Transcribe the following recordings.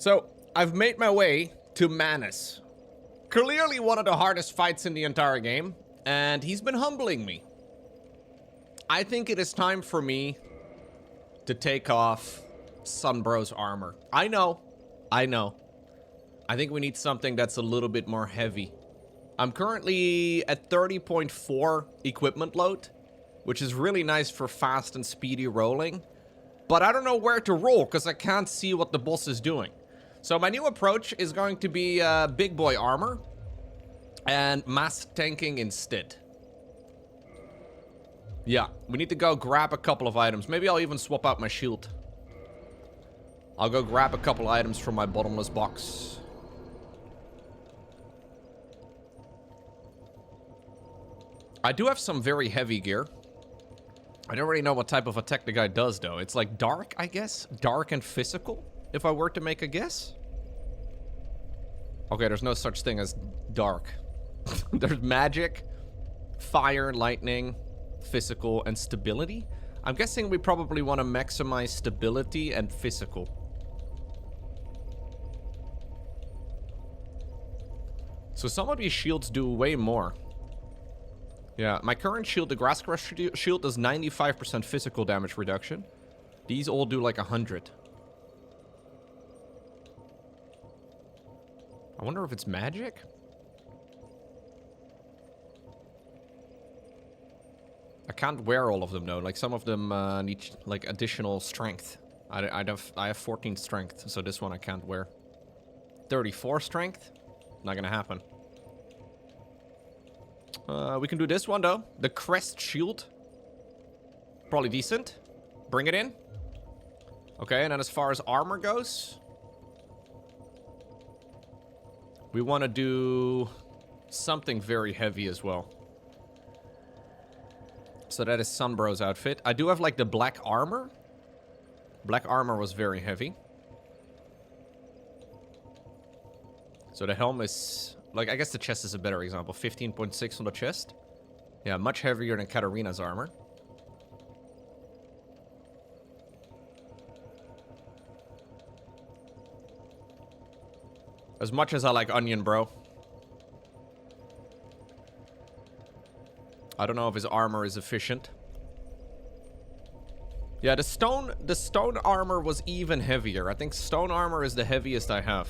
So, I've made my way to Manus. Clearly one of the hardest fights in the entire game, and he's been humbling me. I think it is time for me to take off Sunbro's armor. I know. I think we need something that's a little bit more heavy. I'm currently at 30.4 equipment load, which is really nice for fast and speedy rolling. But I don't know where to roll, because I can't see what the boss is doing. So my new approach is going to be big boy armor and mass tanking instead. Yeah, we need to go grab a couple of items. Maybe I'll even swap out my shield. I'll go grab a couple items from my bottomless box. I do have some very heavy gear. I don't really know what type of attack the guy does, though. It's like dark, I guess? Dark and physical, if I were to make a guess. Okay, there's no such thing as dark. There's magic, fire, lightning, physical, and stability. I'm guessing we probably want to maximize stability and physical. So some of these shields do way more. Yeah, my current shield, the Grass Crush shield, does 95% physical damage reduction. These all do like 100. I wonder if it's magic? I can't wear all of them though. Like some of them need like additional strength. I have 14 strength, so this one I can't wear. 34 strength? Not gonna happen. We can do this one though. The Crest Shield. Probably decent. Bring it in. Okay, and then as far as armor goes, we want to do something very heavy as well. So that is Sunbro's outfit. I do have like the black armor. Black armor was very heavy. So the helm is... like, I guess the chest is a better example. 15.6 on the chest. Yeah, much heavier than Katarina's armor. As much as I like Onion, bro. I don't know if his armor is efficient. Yeah, the stone armor was even heavier. I think stone armor is the heaviest I have.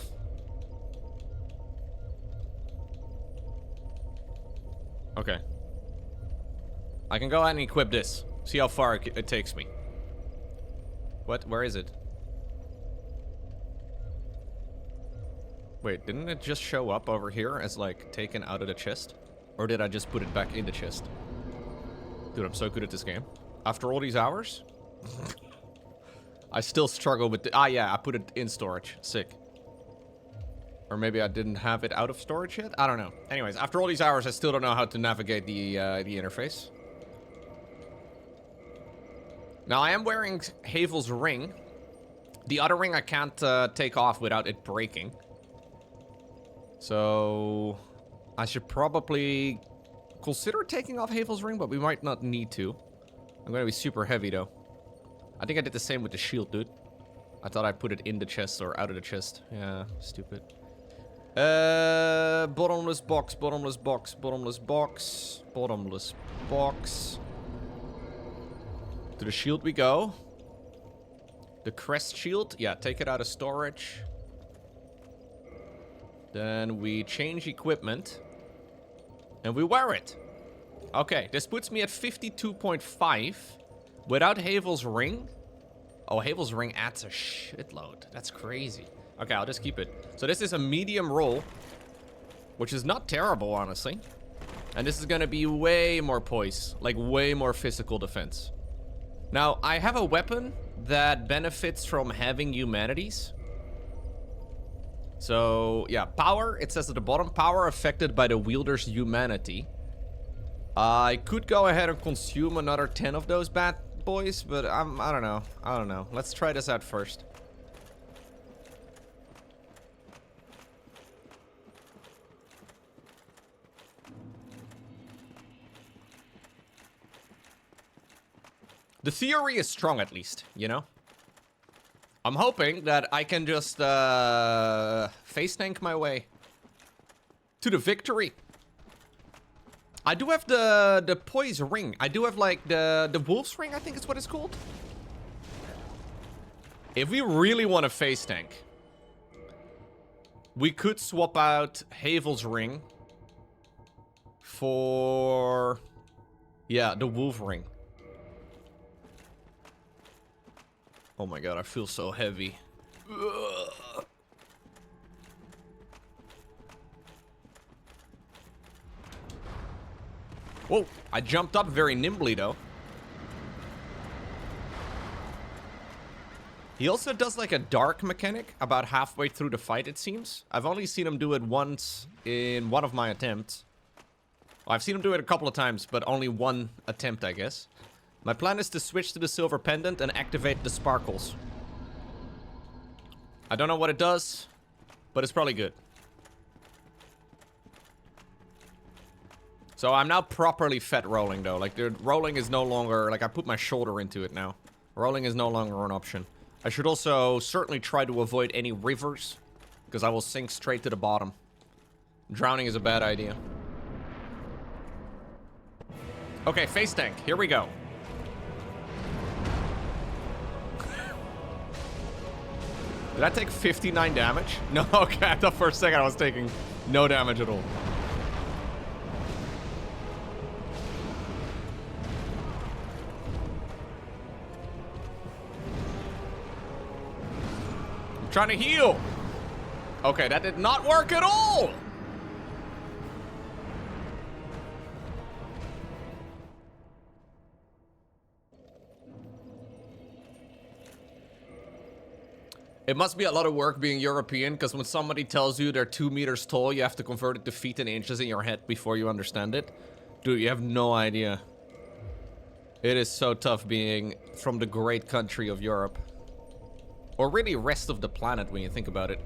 Okay. I can go ahead and equip this. See how far it takes me. What? Where is it? Wait, didn't it just show up over here as, like, taken out of the chest? Or did I just put it back in the chest? Dude, I'm so good at this game. After all these hours? I still struggle with the... ah, yeah, I put it in storage. Sick. Or maybe I didn't have it out of storage yet? I don't know. Anyways, after all these hours, I still don't know how to navigate the interface. Now, I am wearing Havel's ring. The other ring I can't take off without it breaking. So... I should probably consider taking off Havel's ring, but we might not need to. I'm gonna be super heavy, though. I think I did the same with the shield, dude. I thought I put it in the chest or out of the chest. Yeah, stupid. Bottomless box, bottomless box, bottomless box, bottomless box. To the shield we go. The Crest Shield. Yeah, take it out of storage. Then we change equipment. And we wear it. Okay, this puts me at 52.5. Without Havel's ring. Oh, Havel's ring adds a shitload. That's crazy. Okay, I'll just keep it. So this is a medium roll. Which is not terrible, honestly. And this is gonna be way more poise. Like, way more physical defense. Now, I have a weapon that benefits from having humanities. So, yeah, power, it says at the bottom, power affected by the wielder's humanity. I could go ahead and consume another 10 of those bad boys, but I don't know. I don't know. Let's try this out first. The theory is strong, at least, you know? I'm hoping that I can just face tank my way to the victory. I do have the poise ring. I do have like the wolf's ring, I think is what it's called. If we really want to face tank, we could swap out Havel's ring for, yeah, the wolf ring. Oh my god, I feel so heavy. Ugh. Whoa, I jumped up very nimbly though. He also does like a dark mechanic about halfway through the fight, it seems. I've only seen him do it once in one of my attempts. Well, I've seen him do it a couple of times, but only one attempt, I guess. My plan is to switch to the silver pendant and activate the sparkles. I don't know what it does, but it's probably good. So I'm now properly fat rolling though. Like the rolling is no longer, like I put my shoulder into it now. Rolling is no longer an option. I should also certainly try to avoid any rivers, because I will sink straight to the bottom. Drowning is a bad idea. Okay, face tank, here we go. Did I take 59 damage? No, okay, I thought for a second I was taking no damage at all. I'm trying to heal. Okay, that did not work at all. It must be a lot of work being European, because when somebody tells you they're 2 meters tall, you have to convert it to feet and inches in your head before you understand it. Dude, you have no idea. It is so tough being from the great country of Europe. Or really rest of the planet when you think about it.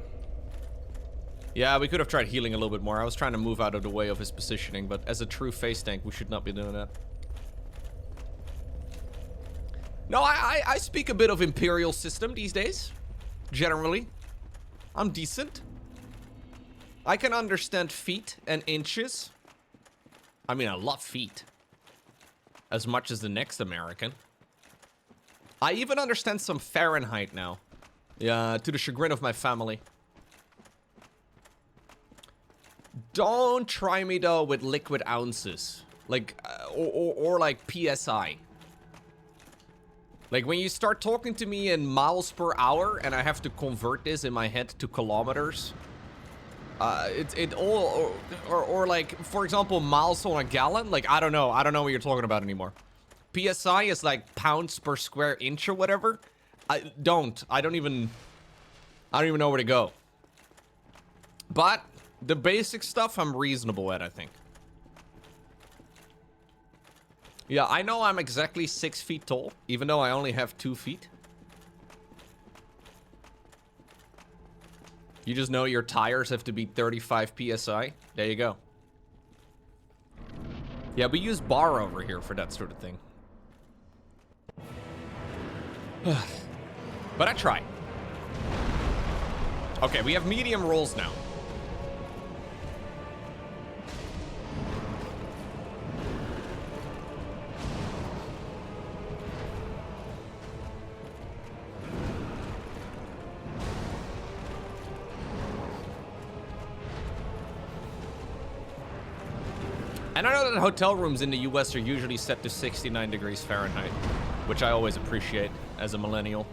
Yeah, we could have tried healing a little bit more. I was trying to move out of the way of his positioning, but as a true face tank, we should not be doing that. No, I speak a bit of Imperial system these days. Generally, I'm decent. I can understand feet and inches. I mean, I love feet. As much as the next American. I even understand some Fahrenheit now. Yeah, to the chagrin of my family. Don't try me though with liquid ounces. Like, or like PSI. Like, when you start talking to me in miles per hour, and I have to convert this in my head to kilometers, or like, for example, miles on a gallon, like, I don't know what you're talking about anymore. PSI is like pounds per square inch or whatever. I don't even know where to go. But the basic stuff I'm reasonable at, I think. Yeah, I know I'm exactly 6 feet tall, even though I only have 2 feet. You just know your tires have to be 35 PSI. There you go. Yeah, we use bar over here for that sort of thing. But I try. Okay, we have medium rolls now. And I know that hotel rooms in the US are usually set to 69 degrees Fahrenheit, which I always appreciate as a millennial.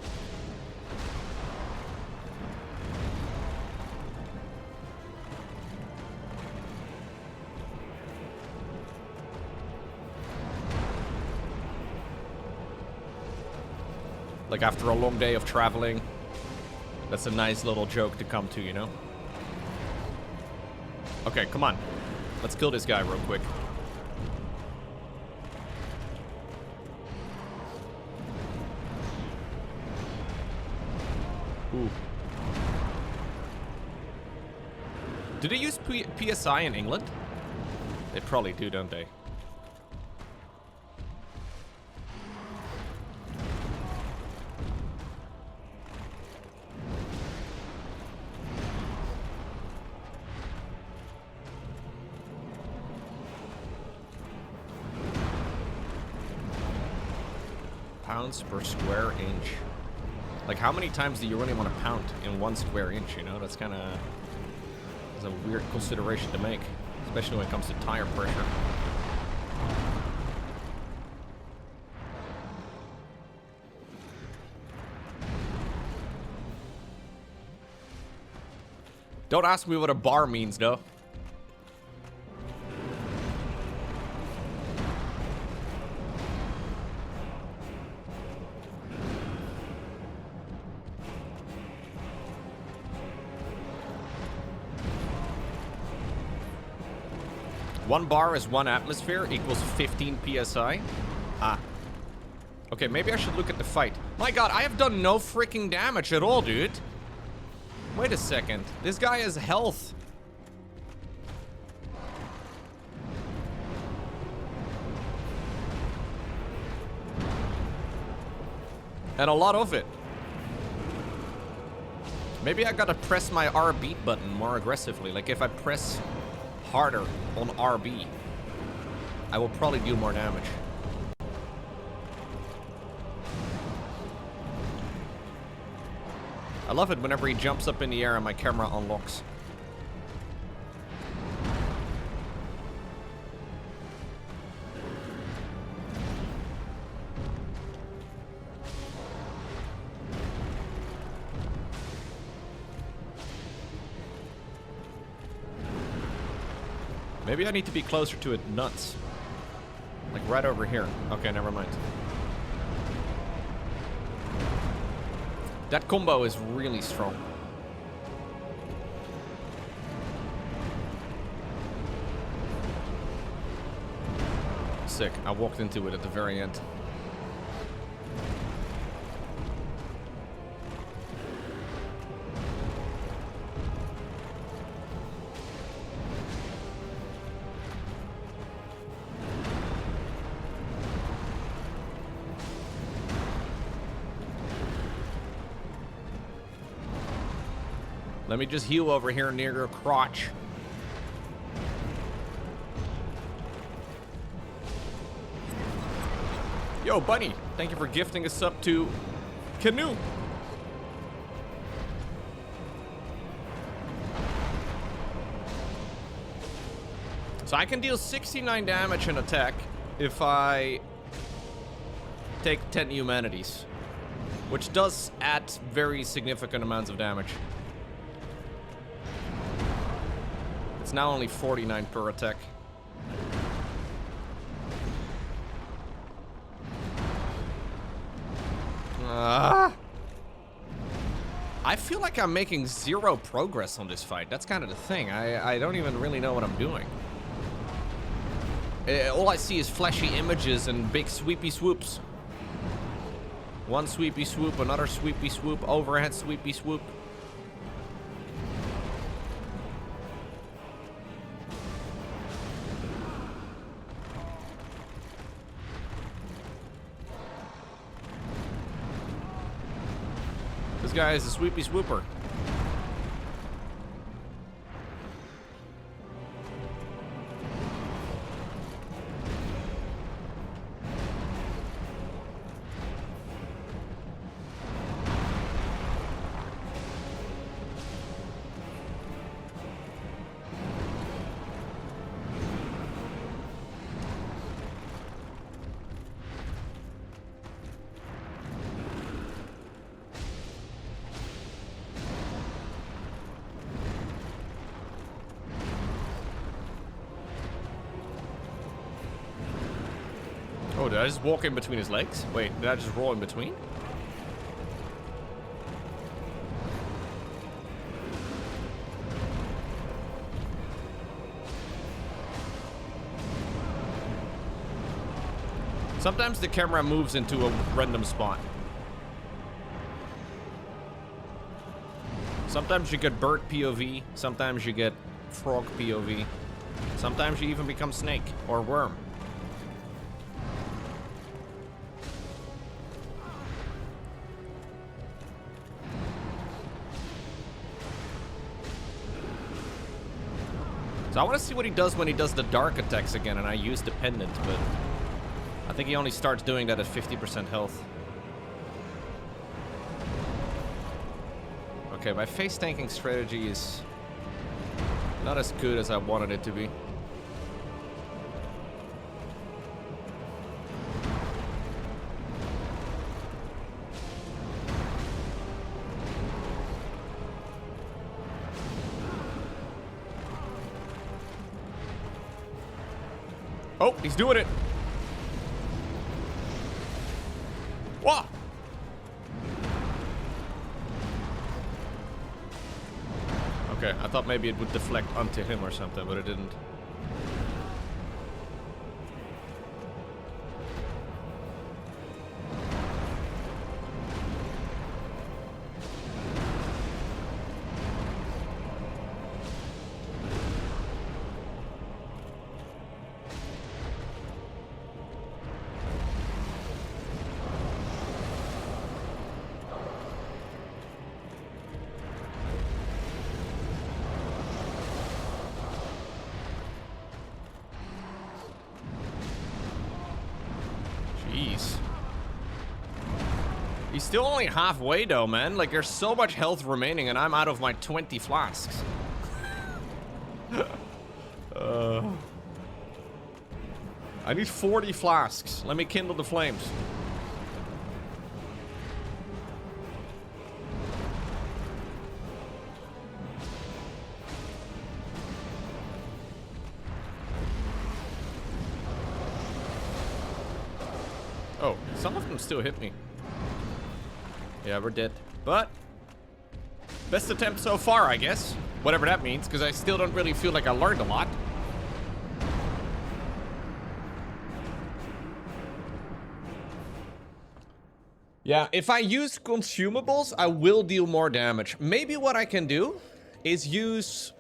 Like after a long day of traveling, that's a nice little joke to come to, you know? Okay, come on. Let's kill this guy real quick. Ooh. Do they use PSI in England? They probably do, don't they? pounds per square inch. Like, how many times do you really want to pound in 1 square inch, you know? That's kind of... That's a weird consideration to make, especially when it comes to tire pressure. Don't ask me what a bar means, though. One bar is 1 atmosphere equals 15 psi. Ah. Okay, maybe I should look at the fight. My god, I have done no freaking damage at all, dude. Wait a second. This guy has health. And a lot of it. Maybe I gotta press my RB button more aggressively. Like if I press harder on RB, I will probably do more damage. I love it whenever he jumps up in the air and my camera unlocks. Maybe I need to be closer to it nuts. Like right over here. Okay, never mind. That combo is really strong. Sick. I walked into it at the very end. Let me just heal over here near your crotch. Yo, Bunny, thank you for gifting us up to Canoe. So I can deal 69 damage in attack if I take 10 humanities, which does add very significant amounts of damage. It's now only 49 per attack. I feel like I'm making zero progress on this fight. That's kind of the thing. I don't even really know what I'm doing. All I see is flashy images and big sweepy swoops. One sweepy swoop, another sweepy swoop, overhead sweepy swoop. This guy is a sweepy swooper. Oh, did I just walk in between his legs? Wait, did I just roll in between? Sometimes the camera moves into a random spot. Sometimes you get bird POV, sometimes you get frog POV. Sometimes you even become snake or worm. So I want to see what he does when he does the dark attacks again and I use the pendant, but I think he only starts doing that at 50% health. Okay, my face tanking strategy is not as good as I wanted it to be. Oh, he's doing it. Whoa! Okay, I thought maybe it would deflect onto him or something, but it didn't. Jeez. He's still only halfway though, man. Like, there's so much health remaining and I'm out of my 20 flasks. I need 40 flasks. Let me kindle the flames. Oh, some of them still hit me. Yeah, we're dead. But best attempt so far, I guess. Whatever that means, because I still don't really feel like I learned a lot. Yeah, if I use consumables, I will deal more damage. Maybe what I can do is use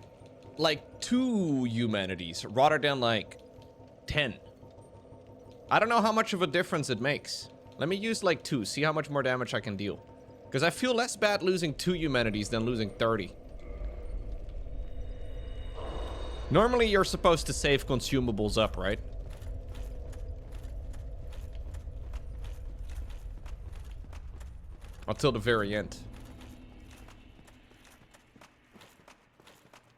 like 2 humanities rather than like 10. I don't know how much of a difference it makes. Let me use like 2, see how much more damage I can deal. Because I feel less bad losing 2 humanities than losing 30. Normally you're supposed to save consumables up, right? Until the very end.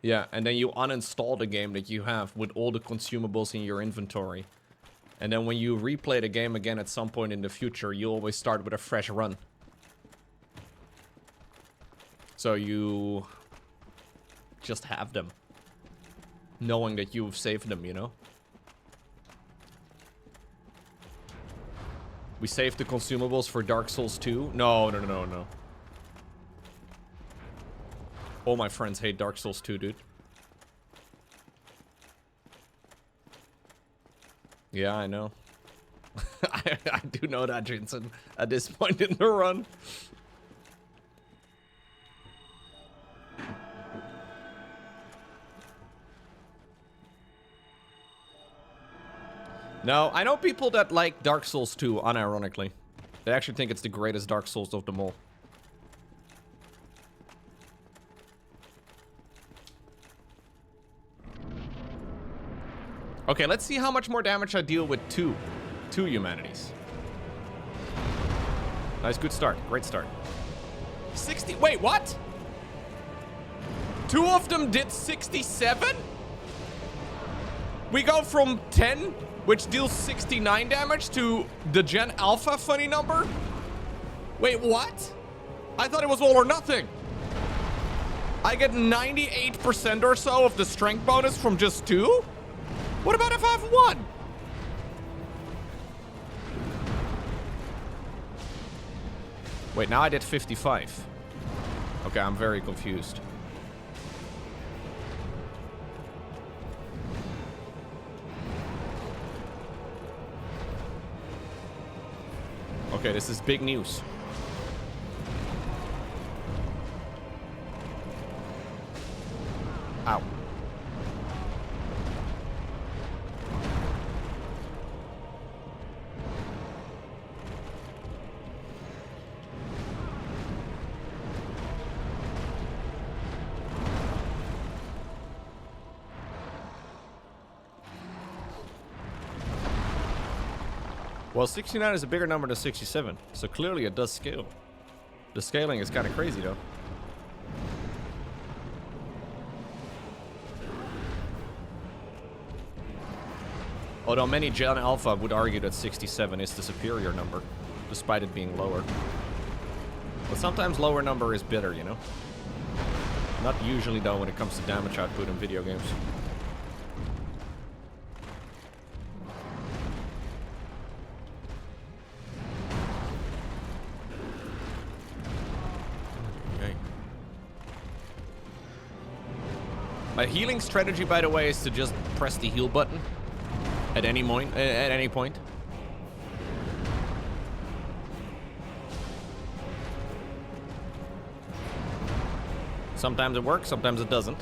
Yeah, and then you uninstall the game that you have with all the consumables in your inventory. And then when you replay the game again at some point in the future, you always start with a fresh run. So you just have them. Knowing that you've saved them, you know? We saved the consumables for Dark Souls 2? No. All my friends hate Dark Souls 2, dude. Yeah, I know. I do know that, Jensen, at this point in the run. No, I know people that like Dark Souls 2, unironically. They actually think it's the greatest Dark Souls of them all. Okay, let's see how much more damage I deal with two humanities. Nice, good start. Great start. 60, wait, what? 2 of them did 67? We go from 10, which deals 69 damage, to the Gen Alpha funny number? Wait, what? I thought it was all or nothing. I get 98% or so of the strength bonus from just 2? What about if I have 1? Wait, now I did 55. Okay, I'm very confused. Okay, this is big news. Ow. Well, 69 is a bigger number than 67, so clearly it does scale. The scaling is kind of crazy, though. Although many Gen Alpha would argue that 67 is the superior number, despite it being lower. But sometimes lower number is better, you know? Not usually, though, when it comes to damage output in video games. Okay. My healing strategy, by the way, is to just press the heal button at any point. Sometimes it works, sometimes it doesn't.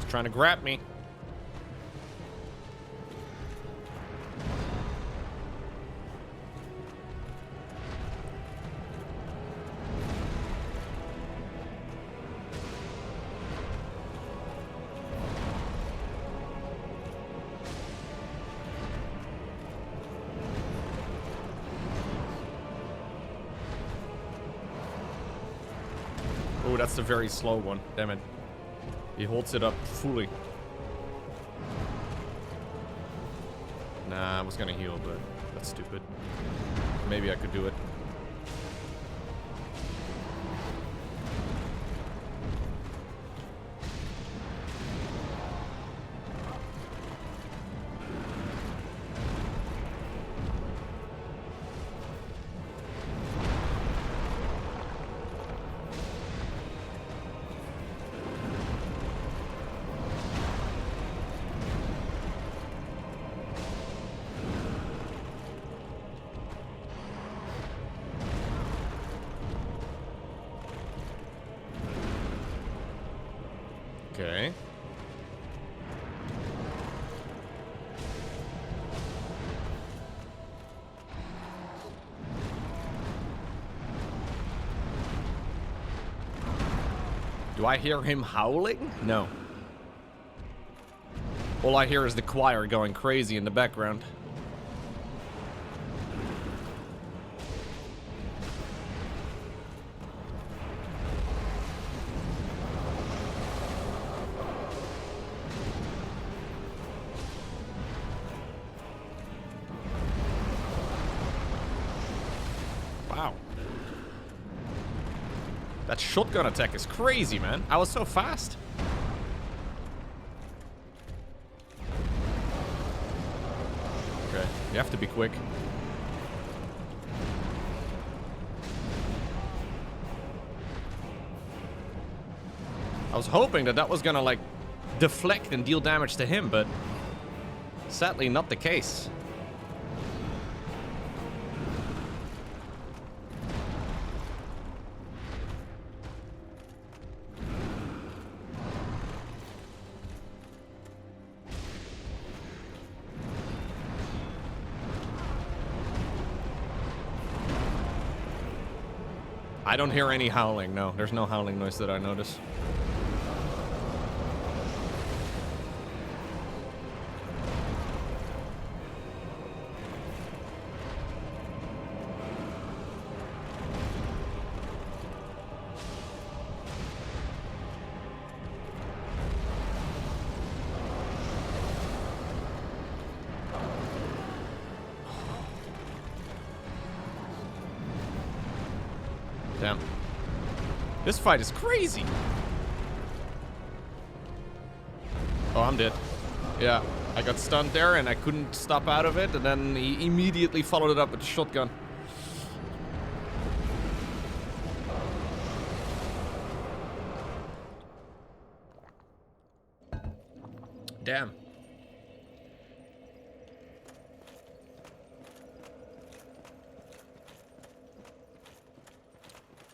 Trying to grab me. Oh, that's a very slow one. Damn it. He holds it up fully. Nah, I was gonna heal, but that's stupid. Maybe I could do it. Okay. Do I hear him howling? No. All I hear is the choir going crazy in the background. Wow. That shotgun attack is crazy, man. I was so fast. Okay, you have to be quick. I was hoping that was gonna, like, deflect and deal damage to him, but sadly not the case. I don't hear any howling, no. There's no howling noise that I notice. Damn. This fight is crazy. Oh, I'm dead. Yeah, I got stunned there and I couldn't stop out of it, and then he immediately followed it up with a shotgun. Damn.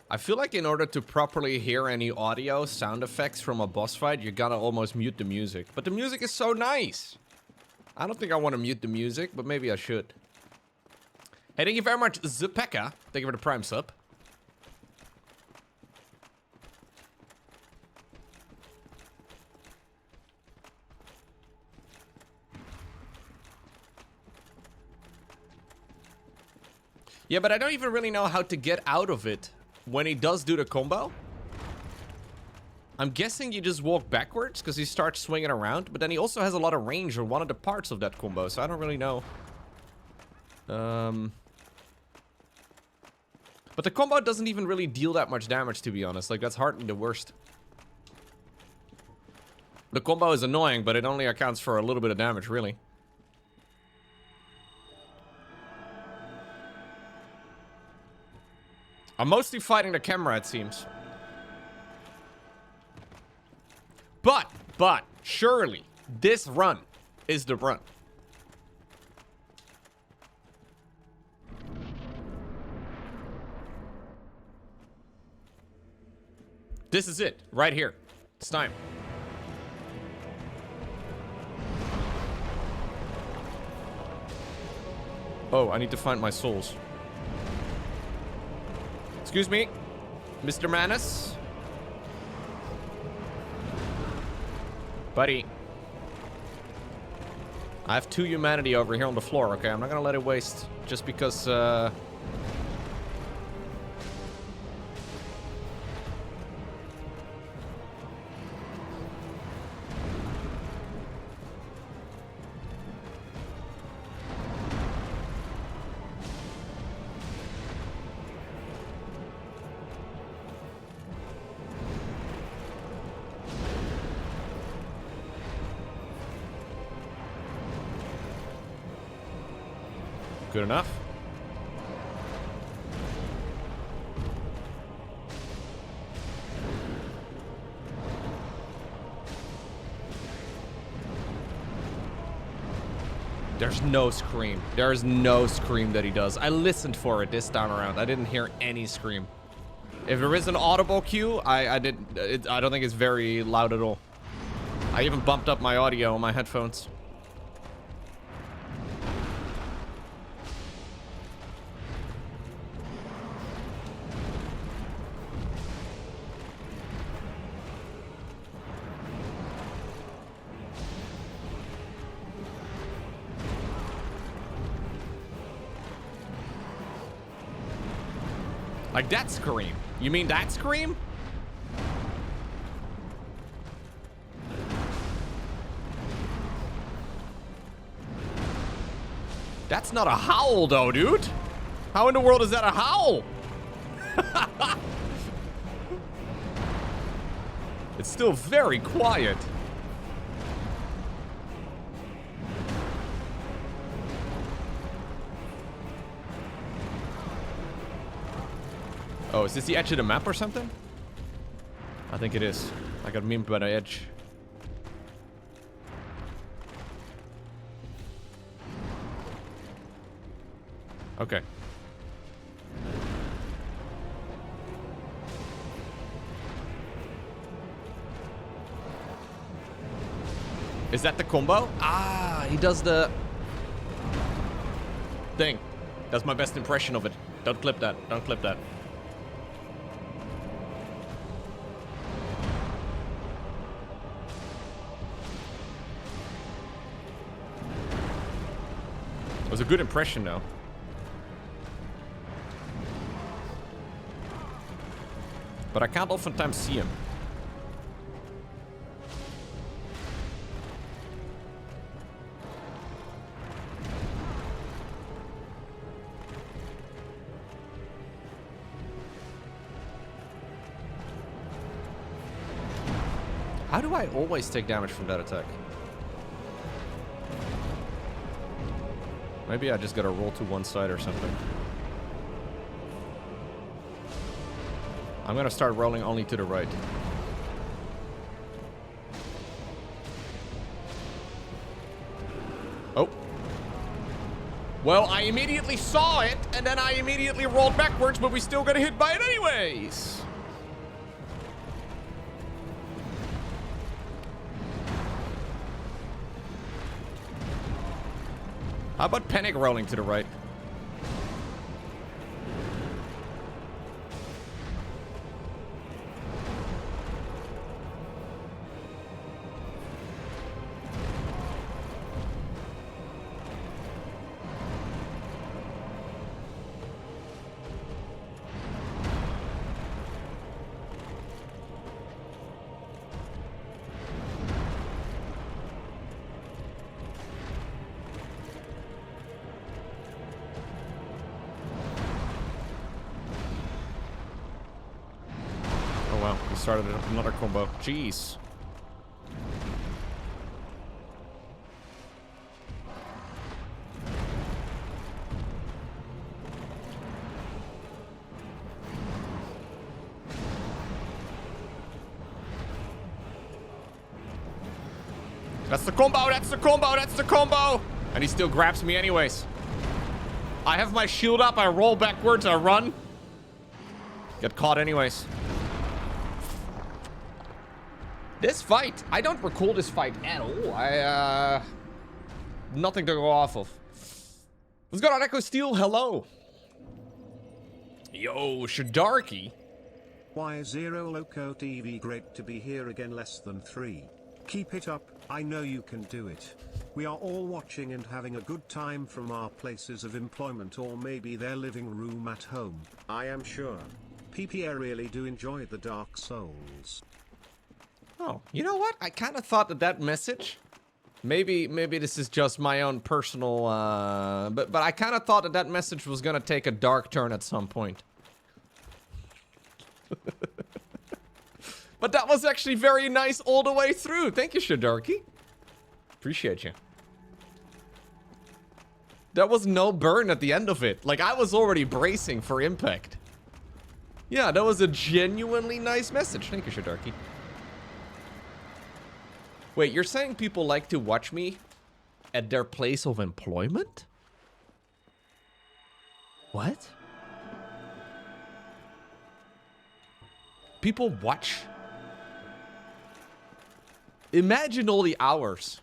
I feel like in order to properly hear any audio sound effects from a boss fight, you gotta almost mute the music. But the music is so nice. I don't think I want to mute the music, but maybe I should. Hey, thank you very much, Zepeka. Thank you for the Prime sub. Yeah, but I don't even really know how to get out of it when he does do the combo. I'm guessing you just walk backwards because he starts swinging around, but then he also has a lot of range on one of the parts of that combo, so I don't really know. But the combo doesn't even really deal that much damage, to be honest. Like, that's hardly the worst. The combo is annoying, but it only accounts for a little bit of damage, really. I'm mostly fighting the camera, it seems. But, surely, this run is the run. This is it, right here. It's time. Oh, I need to find my souls. Excuse me, Mr. Manus. Buddy. I have 2 humanity over here on the floor, okay? I'm not gonna let it waste just because, good enough. There's no scream. There is no scream that he does. I listened for it this time around. I didn't hear any scream. If there is an audible cue, I don't think it's very loud at all. I even bumped up my audio on my headphones. Like that scream? You mean that scream? That's not a howl though, dude. How in the world is that a howl? It's still very quiet. Oh, is this the edge of the map or something? I think it is. I got memed by the edge. Okay. Is that the combo? Ah, he does the thing. That's my best impression of it. Don't clip that. Don't clip that. It was a good impression, though. But I can't oftentimes see him. How do I always take damage from that attack? Maybe I just gotta roll to one side or something. I'm gonna start rolling only to the right. Well, I immediately saw it, and then I immediately rolled backwards, but we still got hit by it anyways. How about panic rolling to the right? Started another combo. Jeez. That's the combo, that's the combo, that's the combo! And he still grabs me anyways. I have my shield up, I roll backwards, I run. Get caught anyways. This fight, I don't recall this fight at all. Nothing to go off of. What's going on, Echo Steel? Hello. Yo, Shadarky. Y0 Lowko TV, great to be here again. Less than 3. Keep it up, I know you can do it. We are all watching and having a good time from our places of employment or maybe their living room at home. I am sure. PPA really do enjoy the Dark Souls. Oh, you know what? I kind of thought that message, maybe this is just my own personal, but I kind of thought that message was gonna take a dark turn at some point. But that was actually very nice all the way through. Thank you, Shadarky. Appreciate you. There was no burn at the end of it. Like, I was already bracing for impact. Yeah, that was a genuinely nice message. Thank you, Shadarky. Wait, you're saying people like to watch me at their place of employment? What? People watch? Imagine all the hours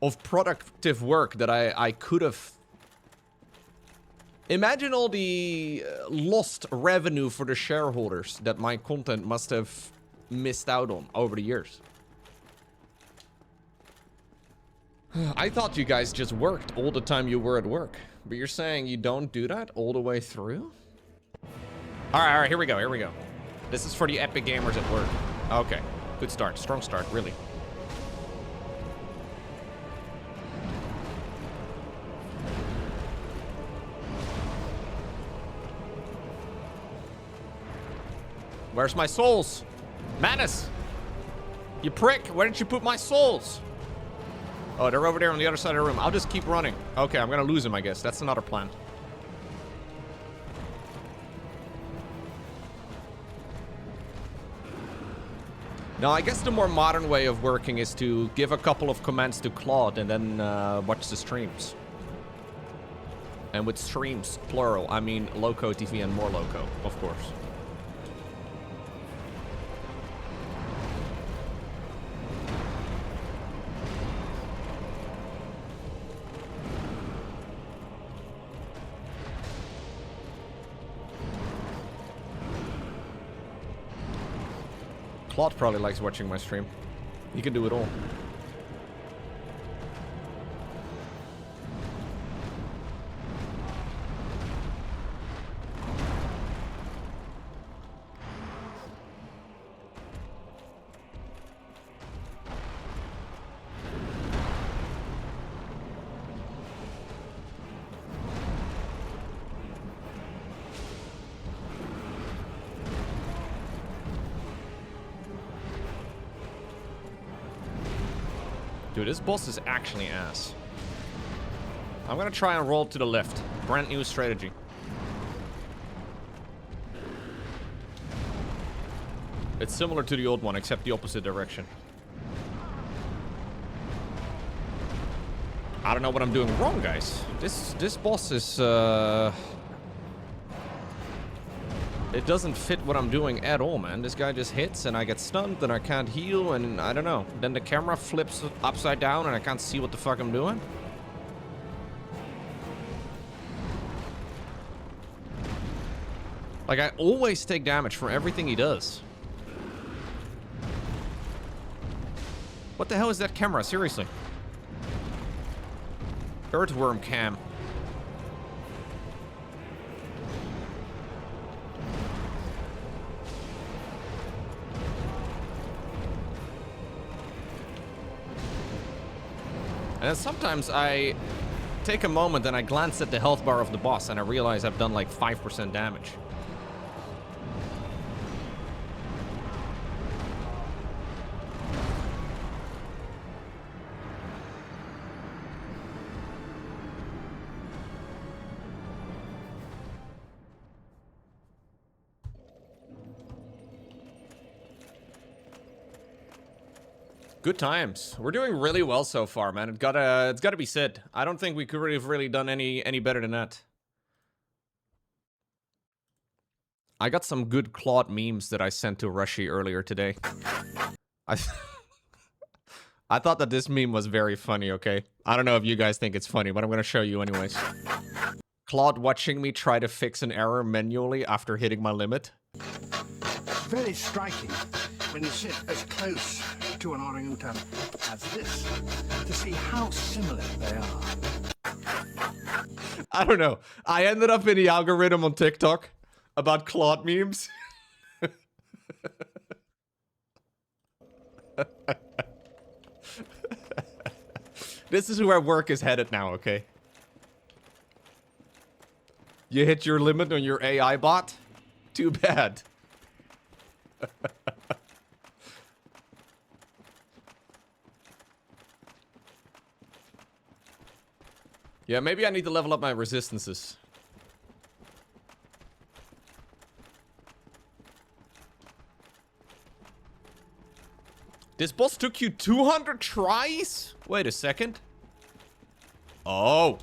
of productive work that I could have. Imagine all the lost revenue for the shareholders that my content must have missed out on over the years. I thought you guys just worked all the time you were at work. But you're saying you don't do that all the way through? Alright, here we go. This is for the epic gamers at work. Okay, good start. Strong start, really. Where's my souls? Manus! You prick! Where did you put my souls? Oh, they're over there on the other side of the room. I'll just keep running. Okay, I'm gonna lose him, I guess. That's another plan. Now, I guess the more modern way of working is to give a couple of commands to Claude and then watch the streams. And with streams, plural, I mean Lowko TV and more Lowko, of course. Claude probably likes watching my stream. He can do it all. Dude, this boss is actually ass. I'm gonna try and roll to the left. Brand new strategy. It's similar to the old one, except the opposite direction. I don't know what I'm doing wrong, guys. This boss is, it doesn't fit what I'm doing at all, man. This guy just hits and I get stunned and I can't heal and I don't know. Then the camera flips upside down and I can't see what the fuck I'm doing. Like, I always take damage from everything he does. What the hell is that camera? Seriously. Earthworm cam. And then sometimes I take a moment and I glance at the health bar of the boss and I realize I've done like 5% damage. Good times. We're doing really well so far, man. It's gotta be said. I don't think we could have really done any better than that. I got some good Claude memes that I sent to Rushy earlier today. I thought that this meme was very funny, okay? I don't know if you guys think it's funny, but I'm gonna show you anyways. Claude watching me try to fix an error manually after hitting my limit. Very striking when you sit as close to an orangutan as this to see how similar they are. I don't know. I ended up in the algorithm on TikTok about Claude memes. This is where work is headed now, okay? You hit your limit on your AI bot? Too bad. Yeah, maybe I need to level up my resistances. This boss took you 200 tries? Wait a second. Oh.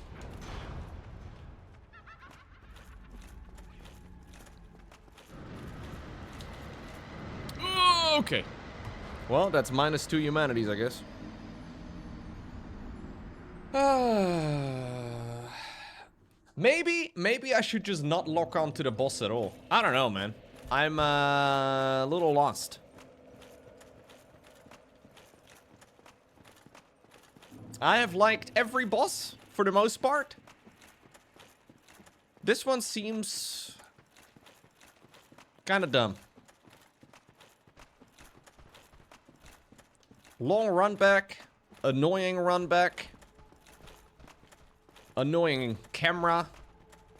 Okay. Well, that's -2 humanities, I guess. Maybe I should just not lock on to the boss at all. I don't know, man. I'm a little lost. I have liked every boss for the most part. This one seems kind of dumb. Long run back, annoying run back, annoying camera,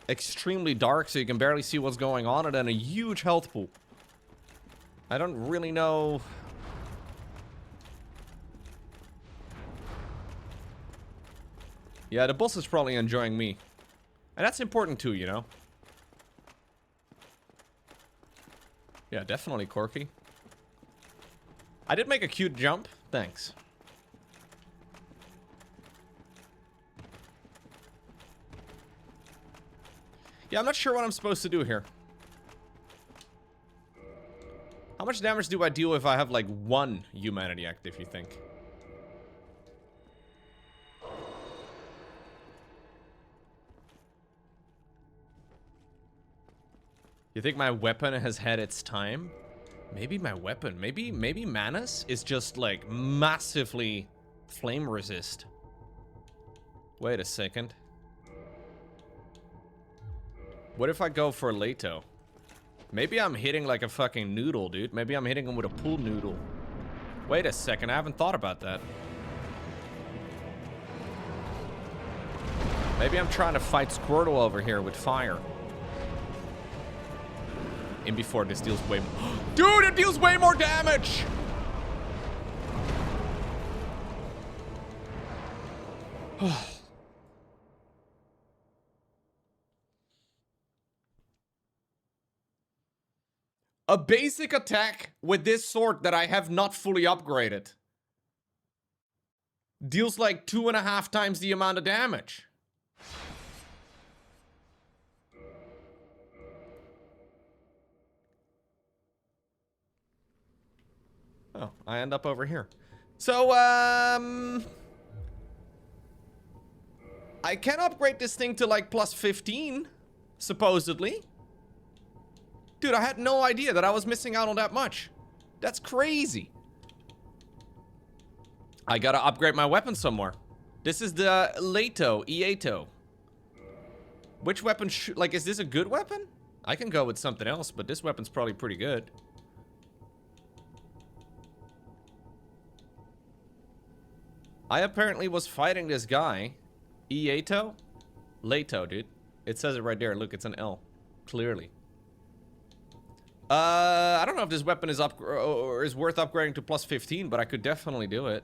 extremely dark so you can barely see what's going on, and then a huge health pool. I don't really know. Yeah, the boss is probably enjoying me. And that's important too, you know? Yeah, definitely Corky. I did make a cute jump. Thanks. Yeah, I'm not sure what I'm supposed to do here. How much damage do I deal if I have, like, 1 humanity active, you think? You think my weapon has had its time? Maybe my weapon. Maybe Manus is just, like, massively flame resist. Wait a second. What if I go for Lowko? Maybe I'm hitting like a fucking noodle, dude. Maybe I'm hitting him with a pool noodle. Wait a second, I haven't thought about that. Maybe I'm trying to fight Squirtle over here with fire. And before this deals way more... Dude, it deals way more damage! A basic attack with this sword that I have not fully upgraded. Deals like 2.5 times the amount of damage. Oh, I end up over here. So, I can upgrade this thing to like plus 15, supposedly. Dude, I had no idea that I was missing out on that much. That's crazy. I gotta upgrade my weapon somewhere. This is the Lowko. Which weapon like, is this a good weapon? I can go with something else, but this weapon's probably pretty good. I apparently was fighting this guy. Lowko, dude. It says it right there. Look, it's an L. Clearly. I don't know if this weapon is up or is worth upgrading to plus 15, but I could definitely do it.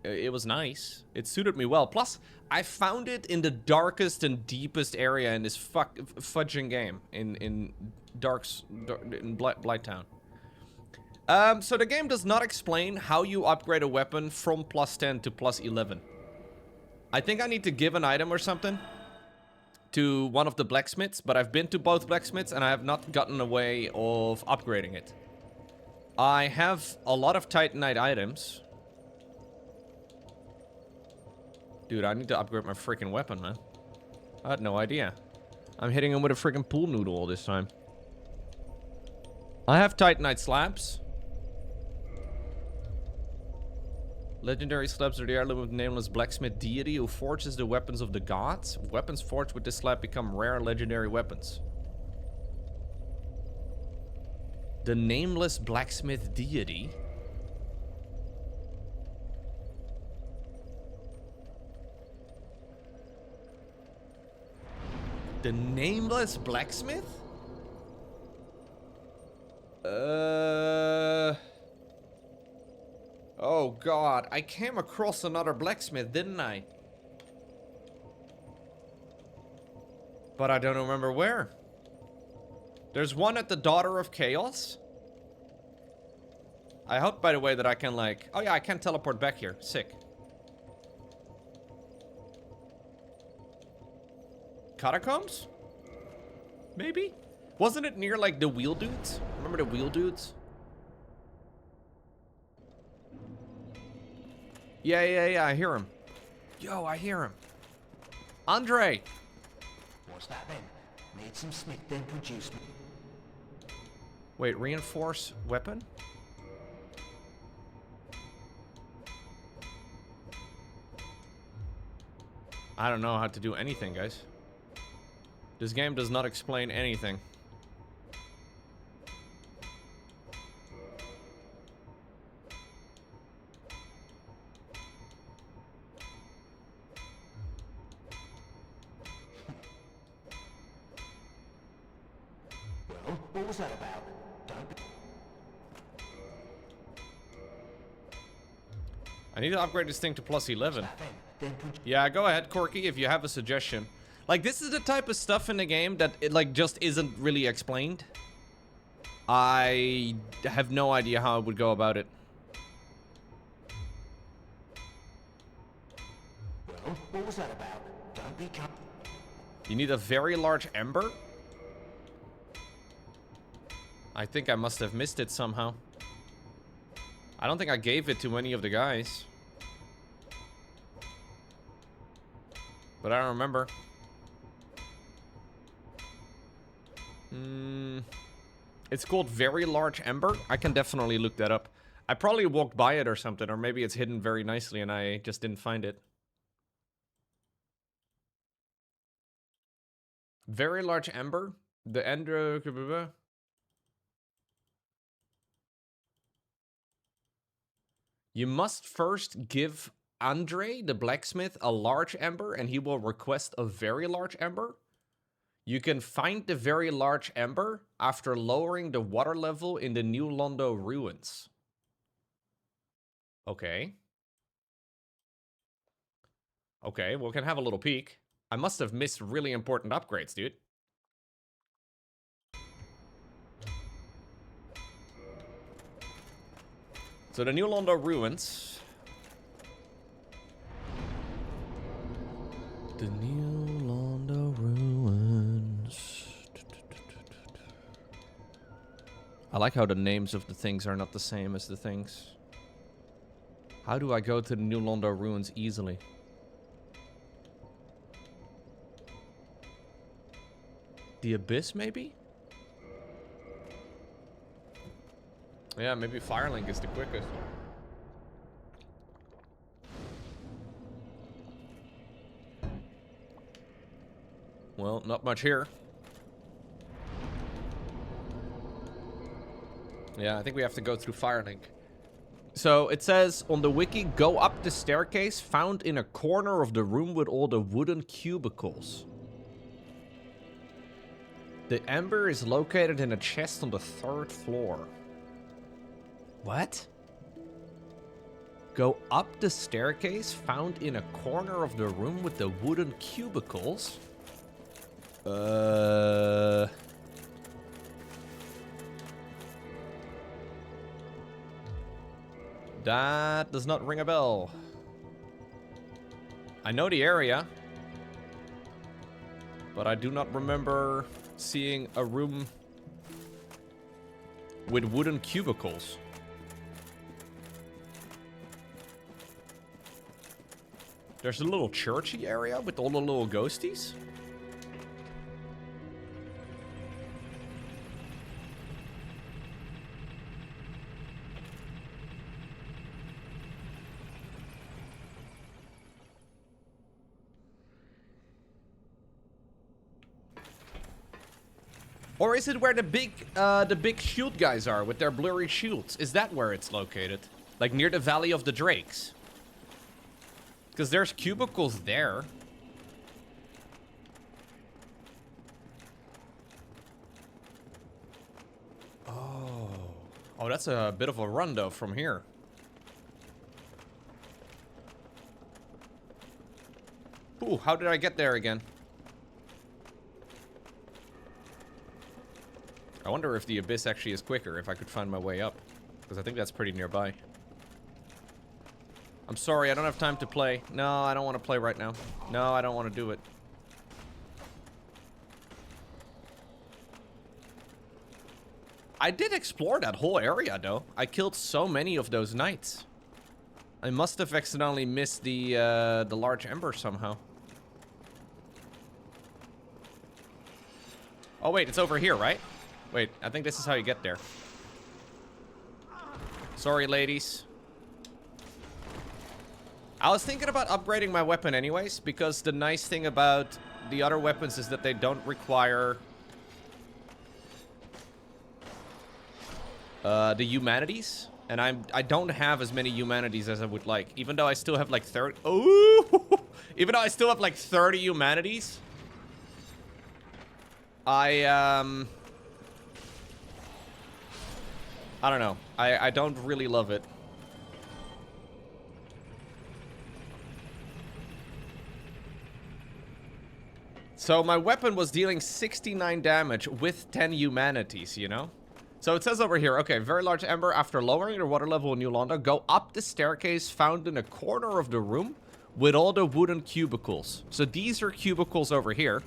It was nice. It suited me well. Plus, I found it in the darkest and deepest area in this fudging game in Blighttown. So the game does not explain how you upgrade a weapon from plus 10 to plus 11. I think I need to give an item or something to one of the blacksmiths, but I've been to both blacksmiths and I have not gotten a way of upgrading it. I have a lot of Titanite items. Dude, I need to upgrade my freaking weapon, man. I had no idea. I'm hitting him with a freaking pool noodle all this time. I have Titanite slabs. Legendary slabs are the heirloom of the nameless blacksmith deity who forges the weapons of the gods. Weapons forged with this slab become rare legendary weapons. The nameless blacksmith deity? The nameless blacksmith? Oh god, I came across another blacksmith, didn't I? But I don't remember where. There's one at the Daughter of Chaos. I hope, by the way, that I can like... Oh yeah, I can teleport back here. Sick. Catacombs? Maybe? Wasn't it near like the wheel dudes? Remember the wheel dudes? Yeah, I hear him. Yo, I hear him. Andre! What's that then? Need some smith, then produce me. Wait, reinforce weapon? I don't know how to do anything, guys. This game does not explain anything. Well, what was that about? Don't be... I need to upgrade this thing to plus 11. Then Yeah, go ahead, Corky, if you have a suggestion. Like, this is the type of stuff in the game that it, like, just isn't really explained. I have no idea how I would go about it. Well, what was that about? Don't be... You need a very large ember? I think I must have missed it somehow. I don't think I gave it to any of the guys. But I don't remember. It's called Very Large Ember. I can definitely look that up. I probably walked by it or something, or maybe it's hidden very nicely and I just didn't find it. Very Large Ember? The Ender... You must first give Andre, the blacksmith, a large ember, and he will request a very large ember. You can find the very large ember after lowering the water level in the New Londo ruins. Okay. Okay, we can have a little peek. I must have missed really important upgrades, dude. So the New Londo ruins. The New Londo ruins. I like how the names of the things are not the same as the things. How do I go to the New Londo ruins easily? The Abyss, maybe? Yeah, maybe Firelink is the quickest. Well, not much here. Yeah, I think we have to go through Firelink. So it says on the wiki, go up the staircase found in a corner of the room with all the wooden cubicles. The ember is located in a chest on the 3rd floor. What? Go up the staircase found in a corner of the room with the wooden cubicles? That does not ring a bell. I know the area, but I do not remember seeing a room with wooden cubicles. There's a little churchy area with all the little ghosties. Or is it where the big shield guys are with their blurry shields? Is that where it's located? Like near the Valley of the Drakes? Because there's cubicles there. Oh. Oh, that's a bit of a run though from here. Ooh, how did I get there again? I wonder if the Abyss actually is quicker, if I could find my way up. Because I think that's pretty nearby. I'm sorry, I don't have time to play. No, I don't want to play right now. No, I don't want to do it. I did explore that whole area, though. I killed so many of those knights. I must have accidentally missed the large ember somehow. Oh, wait, it's over here, right? Wait, I think this is how you get there. Sorry, ladies. I was thinking about upgrading my weapon anyways, because the nice thing about the other weapons is that they don't require the humanities. And I don't have as many humanities as I would like, even though I still have like 30. Oh, even though I still have like 30 humanities. I don't know. I don't really love it. So my weapon was dealing 69 damage with 10 humanities, you know? So it says over here, okay, very large ember. After lowering your water level in New Londo, go up the staircase found in a corner of the room with all the wooden cubicles. So these are cubicles over here.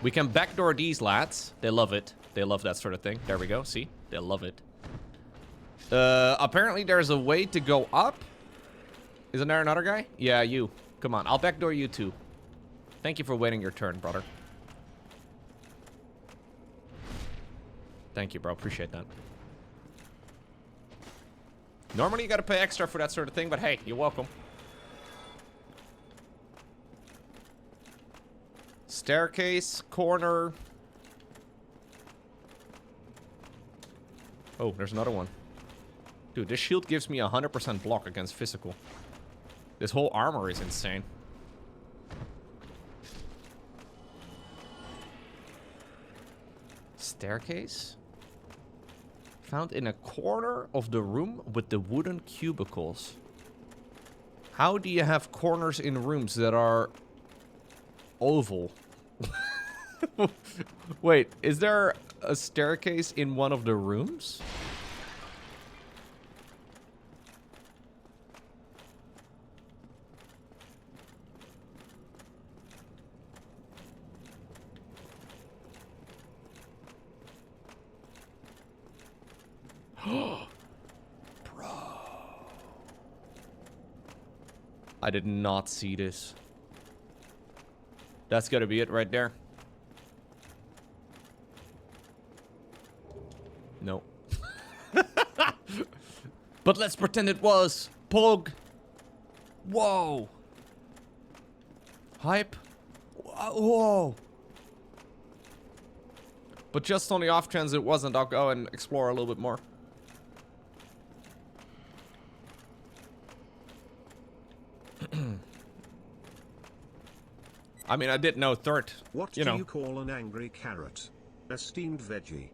We can backdoor these lads. They love it. They love that sort of thing. There we go. See? They love it. Apparently there's a way to go up. Isn't there another guy? Yeah, you. Come on. I'll backdoor you too. Thank you for waiting your turn, brother. Thank you, bro. Appreciate that. Normally you gotta pay extra for that sort of thing, but hey, you're welcome. Staircase, corner. Oh, there's another one. Dude, this shield gives me 100% block against physical. This whole armor is insane. Staircase? Found in a corner of the room with the wooden cubicles. How do you have corners in rooms that are oval? Wait, is there a staircase in one of the rooms? I did not see this. That's gotta be it right there. No. But let's pretend it was. Pog. Whoa. Hype. Whoa. But just on the off chance it wasn't, I'll go and explore a little bit more. I mean, I did know third. What do you call an angry carrot? A steamed veggie.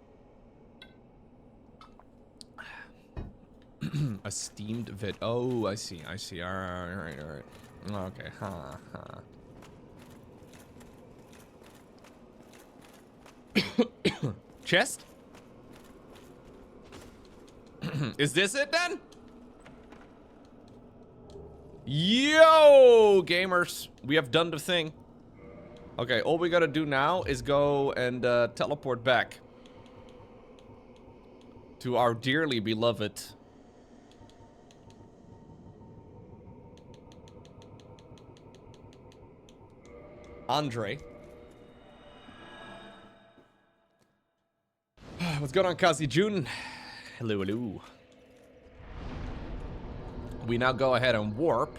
A steamed vid. Oh, I see. I see. All right. Okay. Chest? Is this it then? Yo, gamers. We have done the thing. Okay, all we gotta do now is go and teleport back to our dearly beloved Andre. What's going on, Kazi June? Hello, hello. We now go ahead and warp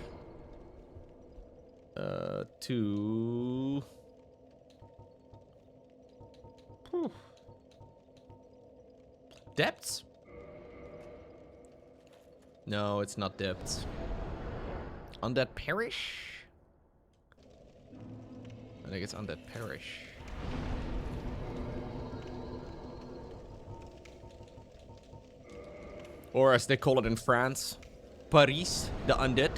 to depths? No, it's not depths. Undead Parish? I think it's Undead Parish. Or as they call it in France, Paris, the Undead.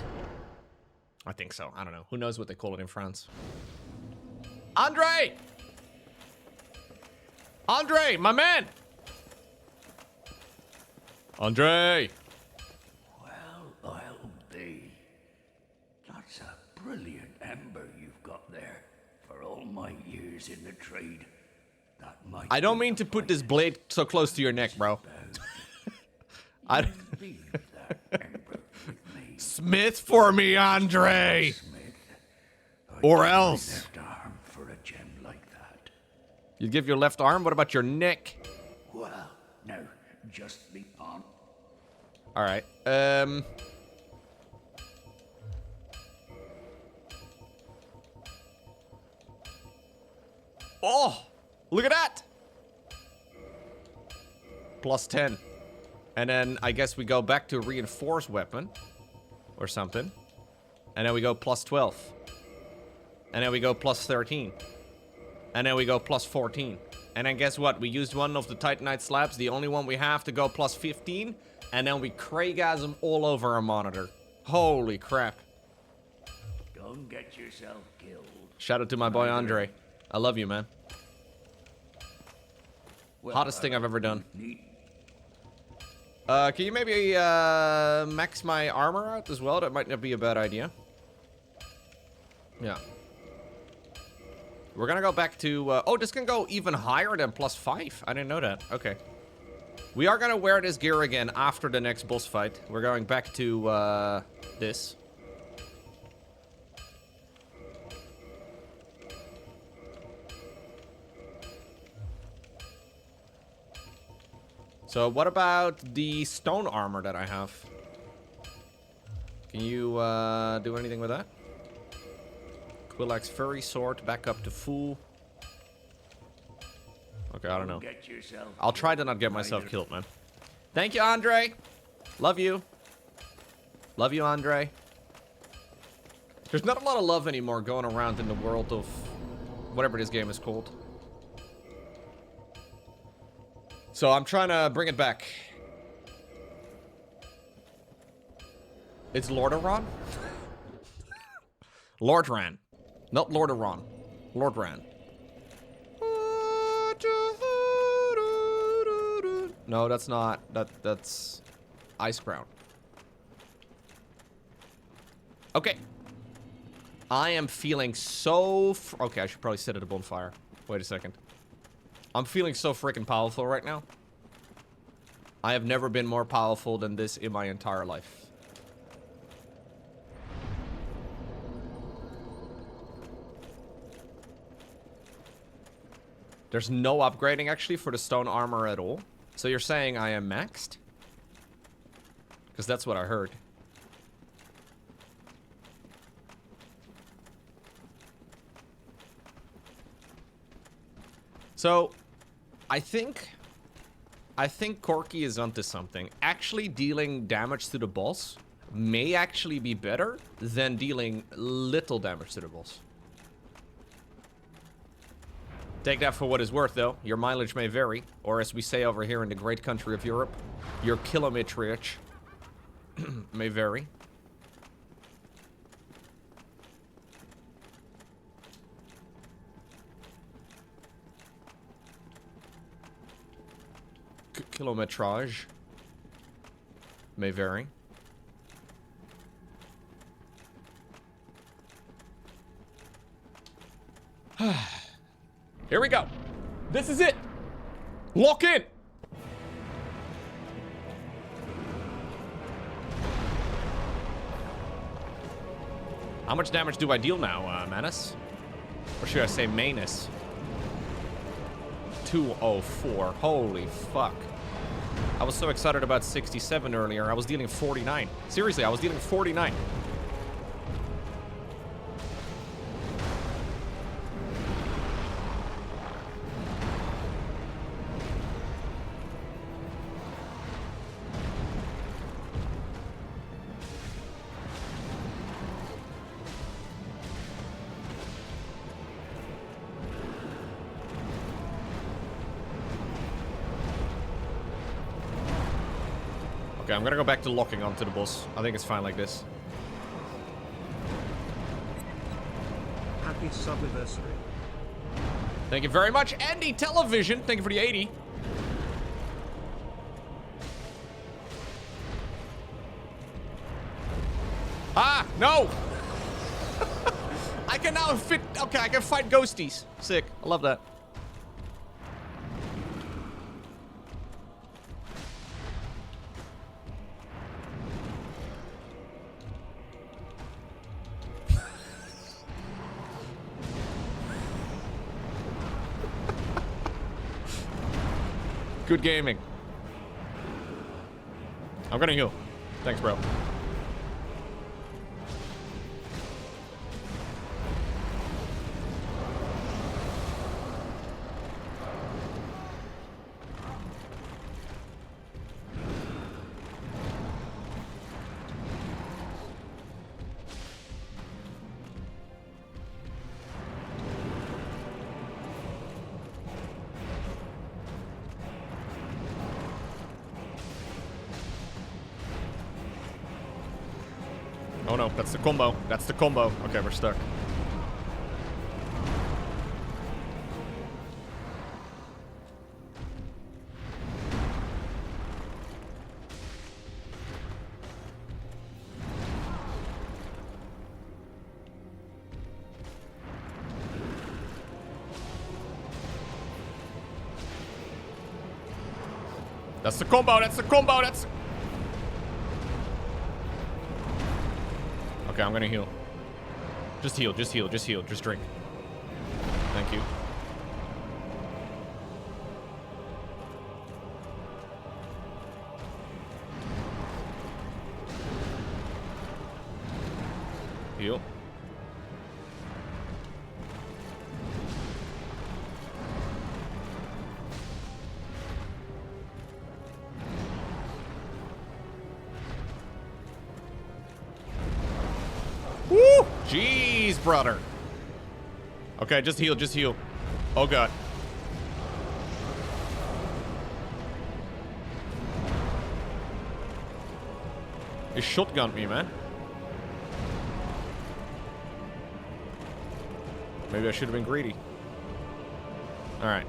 I think so. I don't know. Who knows what they call it in France? Andre! Andre, my man! Andre! Well, I'll be. That's a brilliant ember you've got there. For all my years in the trade, that might. I don't mean to put this blade so close to your neck, bro. I leave that ember with me. Smith for me, Andre! Smith, Or I'd else. give my left arm for a gem like that. You give your left arm? What about your neck? Well, now, just leap on. Alright, Oh! Look at that! Plus 10. And then I guess we go back to reinforced weapon. Or something. And then we go plus 12. And then we go plus 13. And then we go plus 14. And then guess what? We used one of the Titanite slabs, the only one we have, to go plus 15. And then we Craigasm all over our monitor. Holy crap. Don't get yourself killed. Shout out to my boy Andre. I love you, man. Well, Hottest thing I've ever done. Neat. Can you maybe max my armor out as well? That might not be a bad idea. Yeah. We're gonna go back to... oh, this can go even higher than plus 5. I didn't know that. Okay. We are gonna wear this gear again after the next boss fight. We're going back to this. So what about the stone armor that I have? Can you do anything with that? Quillax Furry Sword back up to full. Okay, I don't know. Get yourself I'll try to not get myself killed, man. Thank you, Andre. Love you. Love you, Andre. There's not a lot of love anymore going around in the world of whatever this game is called. So I'm trying to bring it back. It's Lordaeron? Lordran. Not Lordaeron. Lordran. No, that's not. That's Ice Crown. Okay. I am feeling so... okay, I should probably sit at a bonfire. Wait a second. I'm feeling so freaking powerful right now. I have never been more powerful than this in my entire life. There's no upgrading actually for the stone armor at all. So you're saying I am maxed? Because that's what I heard. So, I think Corky is onto something. Actually dealing damage to the boss may actually be better than dealing little damage to the boss. Take that for what it's worth, though. Your mileage may vary, or as we say over here in the great country of Europe, your kilometrage may vary. Kilometrage may vary. Here we go. This is it. Lock in. How much damage do I deal now, Manus? Or should I say Manus? 204. Holy fuck. I was so excited about 67 earlier. I was dealing 49. Seriously, I was dealing 49. Okay, I'm gonna go back to locking onto the boss. I think it's fine like this. Happy subiversary. Thank you very much, Andy Television. Thank you for the 80. Ah, no! I can now fit... Okay, I can fight ghosties. Sick. I love that. Good gaming. I'm gonna heal. Thanks, bro. Oh no, that's the combo. That's the combo. Okay, we're stuck. That's the combo. That's the combo. That's... Okay, I'm gonna heal. Just heal, just heal, just heal, just drink. Thank you. Heal. Woo! Jeez, brother. Okay, just heal, just heal. Oh, God. He shotgunned me, man. Maybe I should have been greedy. All right.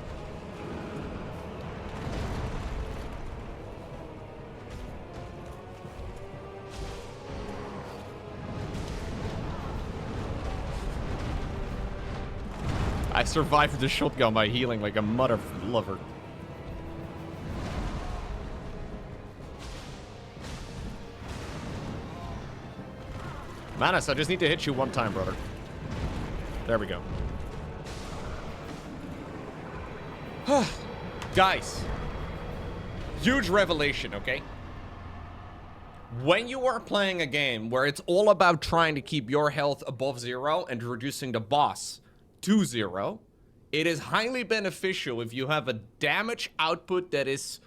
I survived the shotgun by healing like a mother lover. Manus, I just need to hit you one time, brother. There we go. Guys, huge revelation, okay? When you are playing a game where it's all about trying to keep your health above 0 and reducing the boss to 0, it is highly beneficial if you have a damage output that is,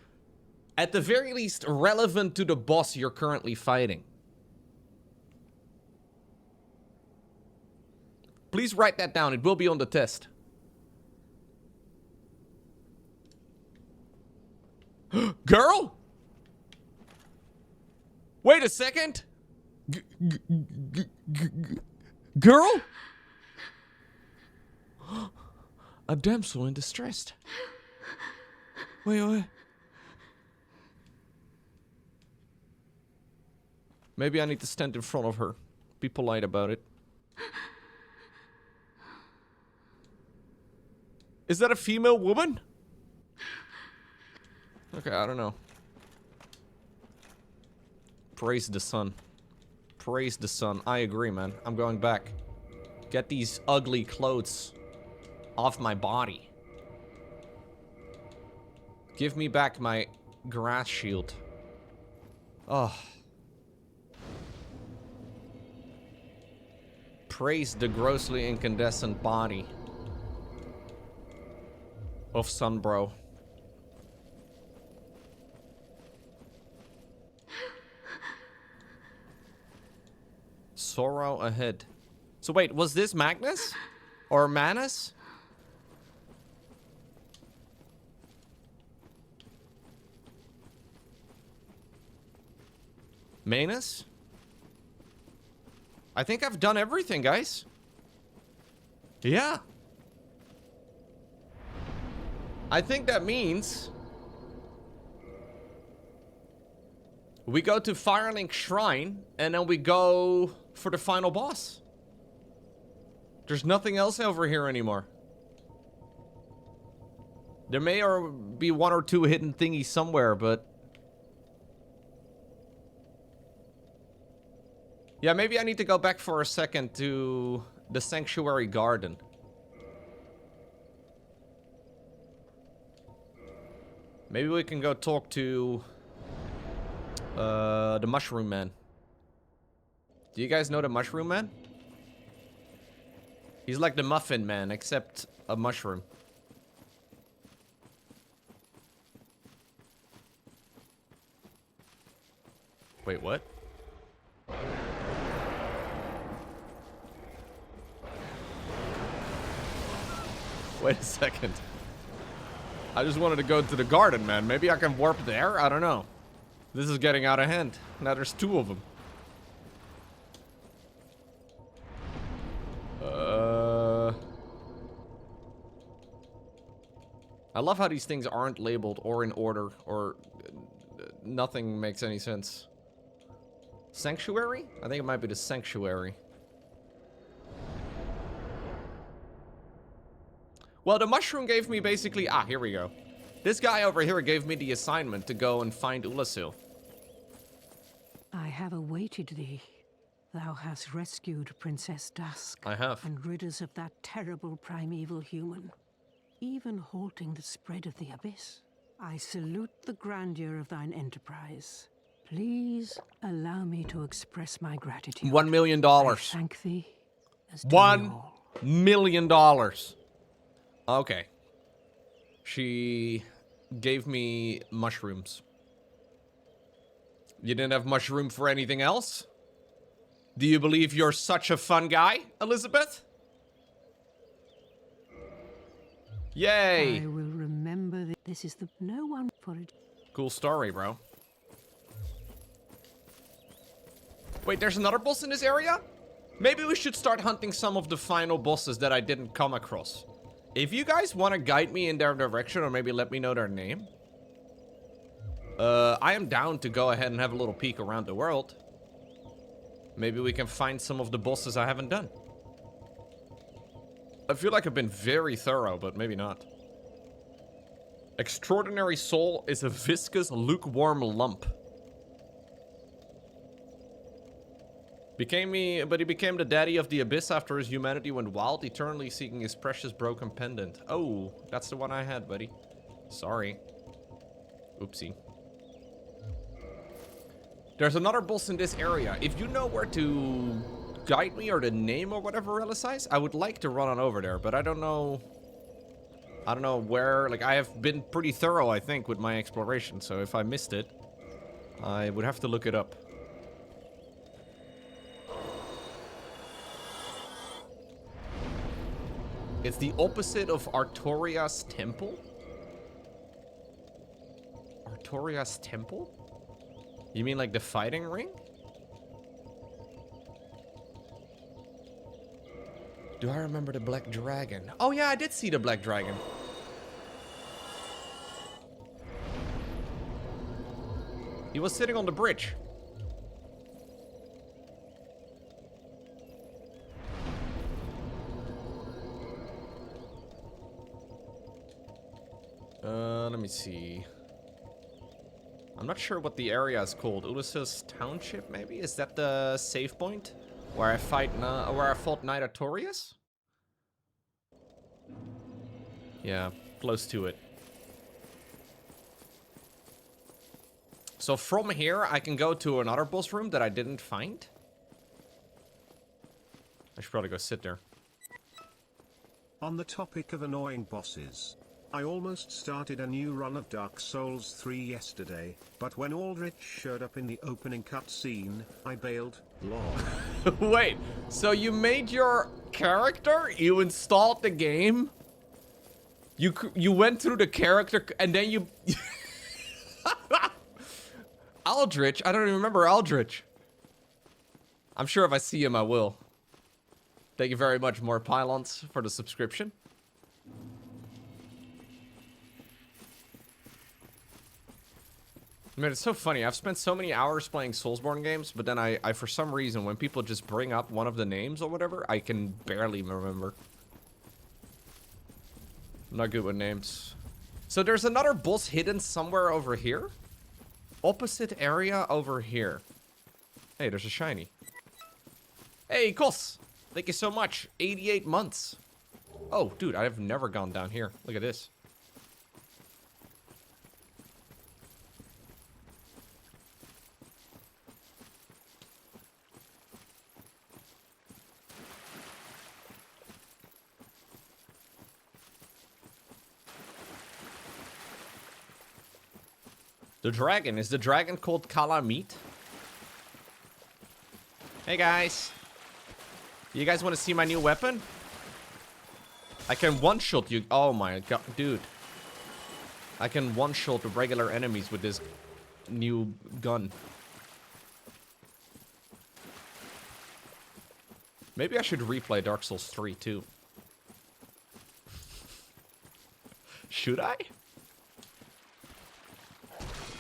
at the very least, relevant to the boss you're currently fighting. Please write that down. It will be on the test. Girl? Wait a second. Girl? A damsel in distress. Wait. Maybe I need to stand in front of her. Be polite about it. Is that a female woman? Okay, I don't know. Praise the sun. Praise the sun. I agree, man. I'm going back. Get these ugly clothes off my body. Give me back my grass shield. Oh. Praise the grossly incandescent body of Sunbro. Sorrow ahead. So wait, was this Magnus? Or Manus? Manus? I think I've done everything, guys. Yeah. I think that means we go to Firelink Shrine, and then we go for the final boss. There's nothing else over here anymore. There may be 1 or 2 hidden thingies somewhere, but... yeah, maybe I need to go back for a second to the Sanctuary Garden. Maybe we can go talk to... the Mushroom Man. Do you guys know the Mushroom Man? He's like the Muffin Man, except a mushroom. Wait, what? Wait a second. I just wanted to go to the garden, man. Maybe I can warp there? I don't know. This is getting out of hand. Now there's 2 of them. I love how these things aren't labeled or in order, or nothing makes any sense. Sanctuary? I think it might be the Sanctuary. Well, the mushroom gave me basically... ah, here we go. This guy over here gave me the assignment to go and find Ulasil. I have awaited thee. Thou hast rescued Princess Dusk. I have. And rid us of that terrible primeval human, even halting the spread of the abyss. I salute the grandeur of thine enterprise. Please allow me to express my gratitude. $1 million. I thank thee. As do $1 all. million. Okay. She gave me mushrooms. You didn't have mushroom for anything else? Do you believe you're such a fun guy, Elizabeth? Yay! I will remember that this is the no one for it. Cool story, bro. Wait, there's another boss in this area? Maybe we should start hunting some of the final bosses that I didn't come across. If you guys want to guide me in their direction, or maybe let me know their name, I am down to go ahead and have a little peek around the world. Maybe we can find some of the bosses I haven't done. I feel like I've been very thorough, but maybe not. Extraordinary Soul is a viscous, lukewarm lump. But he became the daddy of the abyss after his humanity went wild, eternally seeking his precious broken pendant. Oh, that's the one I had, buddy. Sorry. Oopsie. There's another boss in this area. If you know where to guide me or the name or whatever, Elisize, I would like to run on over there, but I don't know. I don't know where. Like, I have been pretty thorough, I think, with my exploration. So if I missed it, I would have to look it up. It's the opposite of Artorias Temple? Artorias Temple? You mean like the fighting ring? Do I remember the Black Dragon? Oh yeah, I did see the Black Dragon. He was sitting on the bridge. Let me see. I'm not sure what the area is called. Ulysses Township, maybe? Is that the save point? Where I fought Knight Artorias? Yeah, close to it. So from here, I can go to another boss room that I didn't find. I should probably go sit there. On the topic of annoying bosses, I almost started a new run of Dark Souls 3 yesterday, but when Aldrich showed up in the opening cutscene, I bailed. Lol. Wait, so you made your character? You installed the game? You went through the character and then you... Aldrich? I don't even remember Aldrich. I'm sure if I see him, I will. Thank you very much, more pylons, for the subscription. Man, it's so funny. I've spent so many hours playing Soulsborne games, but then I for some reason, when people just bring up one of the names or whatever, I can barely remember. I'm not good with names. So there's another boss hidden somewhere over here. Opposite area over here. Hey, there's a shiny. Hey, Kos! Thank you so much. 88 months. Oh, dude, I've never gone down here. Look at this. The dragon. Is the dragon called Kalamit? Hey, guys. You guys want to see my new weapon? I can one-shot you. Oh, my God. Dude. I can one-shot regular enemies with this new gun. Maybe I should replay Dark Souls 3, too. Should I?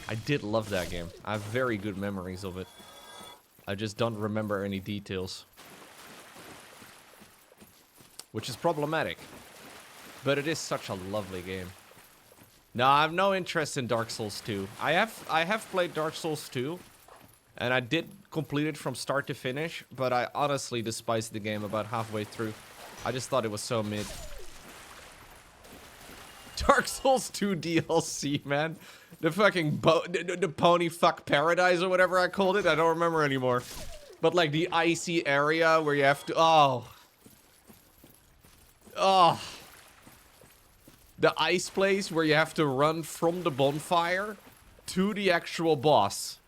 I did love that game. I have very good memories of it. I just don't remember any details. Which is problematic. But it is such a lovely game. No, I have no interest in Dark Souls 2. I have played Dark Souls 2. And I did complete it from start to finish. But I honestly despised the game about halfway through. I just thought it was so mid. Dark Souls 2 DLC, man. The fucking the pony fuck paradise or whatever I called it. I don't remember anymore. But like the icy area where you have to... Oh. Oh. The ice place where you have to run from the bonfire to the actual boss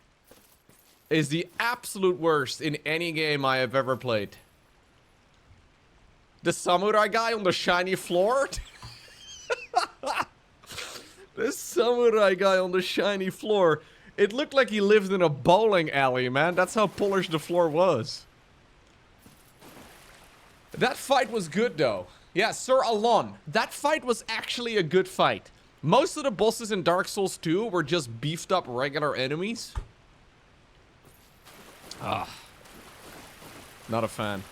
is the absolute worst in any game I have ever played. The samurai guy on the shiny floor? This samurai guy on the shiny floor. It looked like he lived in a bowling alley, man. That's how polished the floor was. That fight was good, though. Yeah, Sir Alon. That fight was actually a good fight. Most of the bosses in Dark Souls 2 were just beefed up regular enemies. Ah. Not a fan.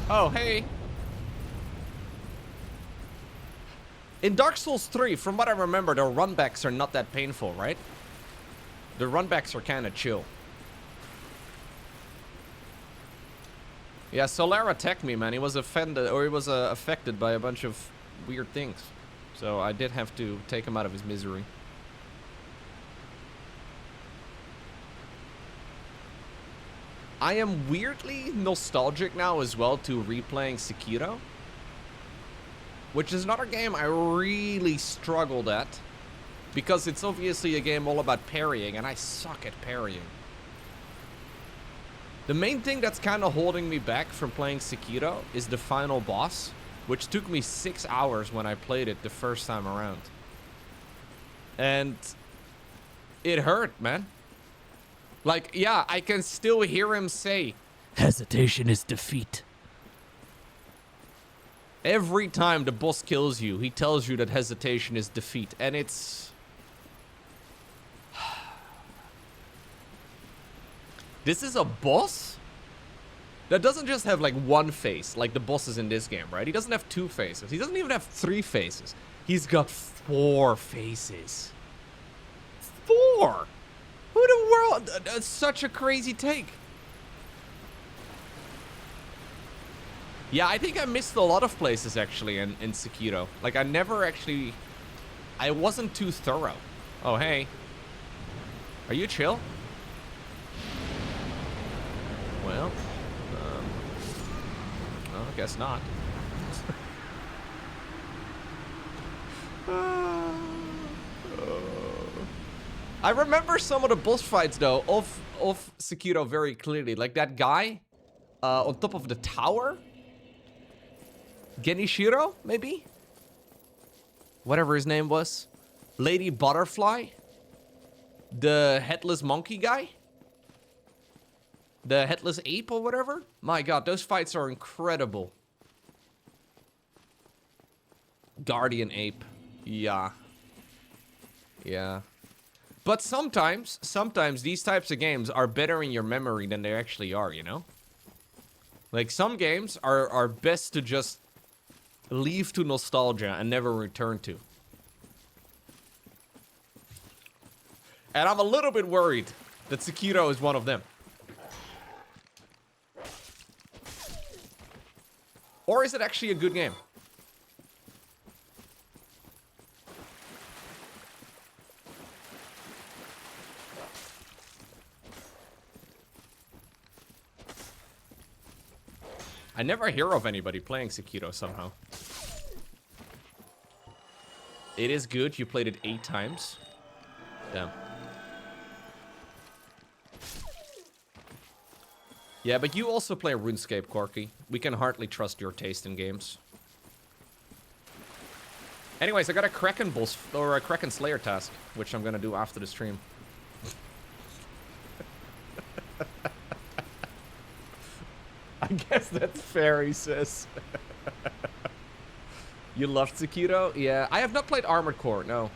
Oh, hey. In Dark Souls 3, from what I remember, the runbacks are not that painful, right? The runbacks are kind of chill. Yeah, Solar attacked me, man. He was offended, or he was affected by a bunch of weird things. So I did have to take him out of his misery. I am weirdly nostalgic now as well to replaying Sekiro, which is another game I really struggled at, because it's obviously a game all about parrying, and I suck at parrying. The main thing that's kind of holding me back from playing Sekiro is the final boss, which took me 6 hours when I played it the first time around. And it hurt, man. Like, yeah, I can still hear him say, "Hesitation is defeat." Every time the boss kills you, he tells you that hesitation is defeat, and it's... This is a boss that doesn't just have, like, one face, like the bosses in this game, right? He doesn't have 2 faces. He doesn't even have 3 faces. He's got 4 faces. 4! Who in the world? That's such a crazy take. Yeah, I think I missed a lot of places, actually, in Sekiro. Like, I wasn't too thorough. Oh, hey. Are you chill? Well, I guess not. I remember some of the boss fights, though, of Sekiro very clearly. Like that guy on top of the tower. Genichiro, maybe? Whatever his name was. Lady Butterfly. The headless monkey guy. The headless ape or whatever. My god, those fights are incredible. Guardian ape. Yeah. Yeah. But sometimes these types of games are better in your memory than they actually are, you know? Like, some games are best to just leave to nostalgia and never return to. And I'm a little bit worried that Sekiro is one of them. Or is it actually a good game? I never hear of anybody playing Sekiro somehow. It is good. You played it 8 times. Damn. Yeah, but you also play RuneScape, Corky. We can hardly trust your taste in games. Anyways, I got a Kraken boss, or a Kraken Slayer task, which I'm gonna do after the stream. I guess that's fair, he says. You loved Sekiro? Yeah, I have not played Armored Core, no.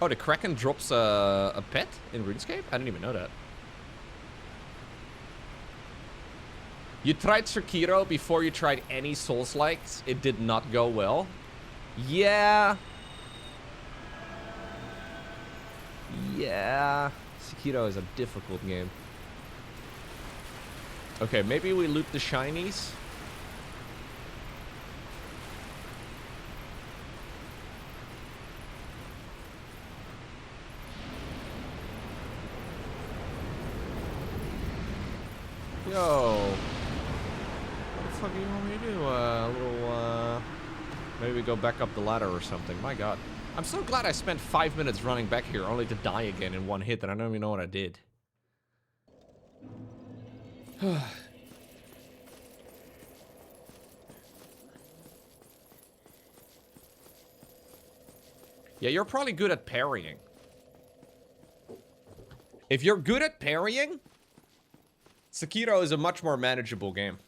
Oh, the Kraken drops a pet in RuneScape? I didn't even know that. You tried Sekiro before you tried any Souls-likes. It did not go well. Yeah. Yeah. Sekiro is a difficult game. Okay, maybe we loot the shinies. Yo. What the fuck do you want me to do? Maybe we go back up the ladder or something. My god. I'm so glad I spent 5 minutes running back here only to die again in one hit, and I don't even know what I did. Yeah, you're probably good at parrying. If you're good at parrying, Sekiro is a much more manageable game.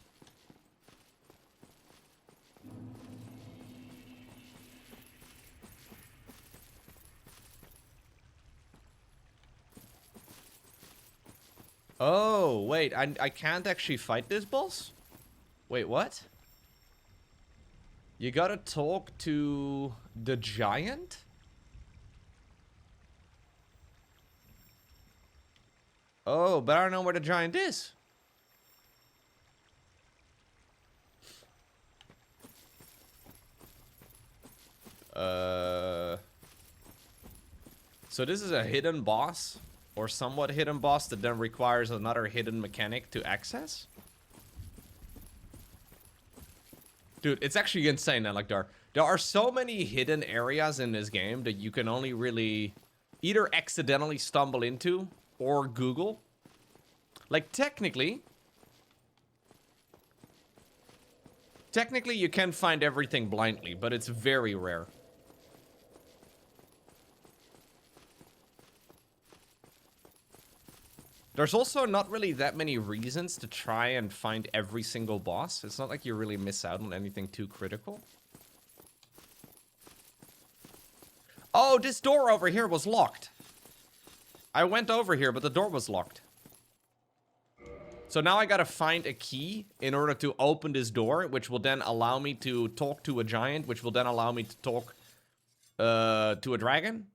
Oh, wait, I can't actually fight this boss? Wait, what? You gotta talk to the giant? Oh, but I don't know where the giant is. So this is a hidden boss, or somewhat hidden boss, that then requires another hidden mechanic to access? Dude, it's actually insane, man. Like, there are so many hidden areas in this game that you can only really either accidentally stumble into or Google. Like, technically, you can find everything blindly, but it's very rare. There's also not really that many reasons to try and find every single boss. It's not like you really miss out on anything too critical. Oh, this door over here was locked. I went over here, but the door was locked. So now I gotta find a key in order to open this door, which will then allow me to talk to a giant, which will then allow me to talk to a dragon.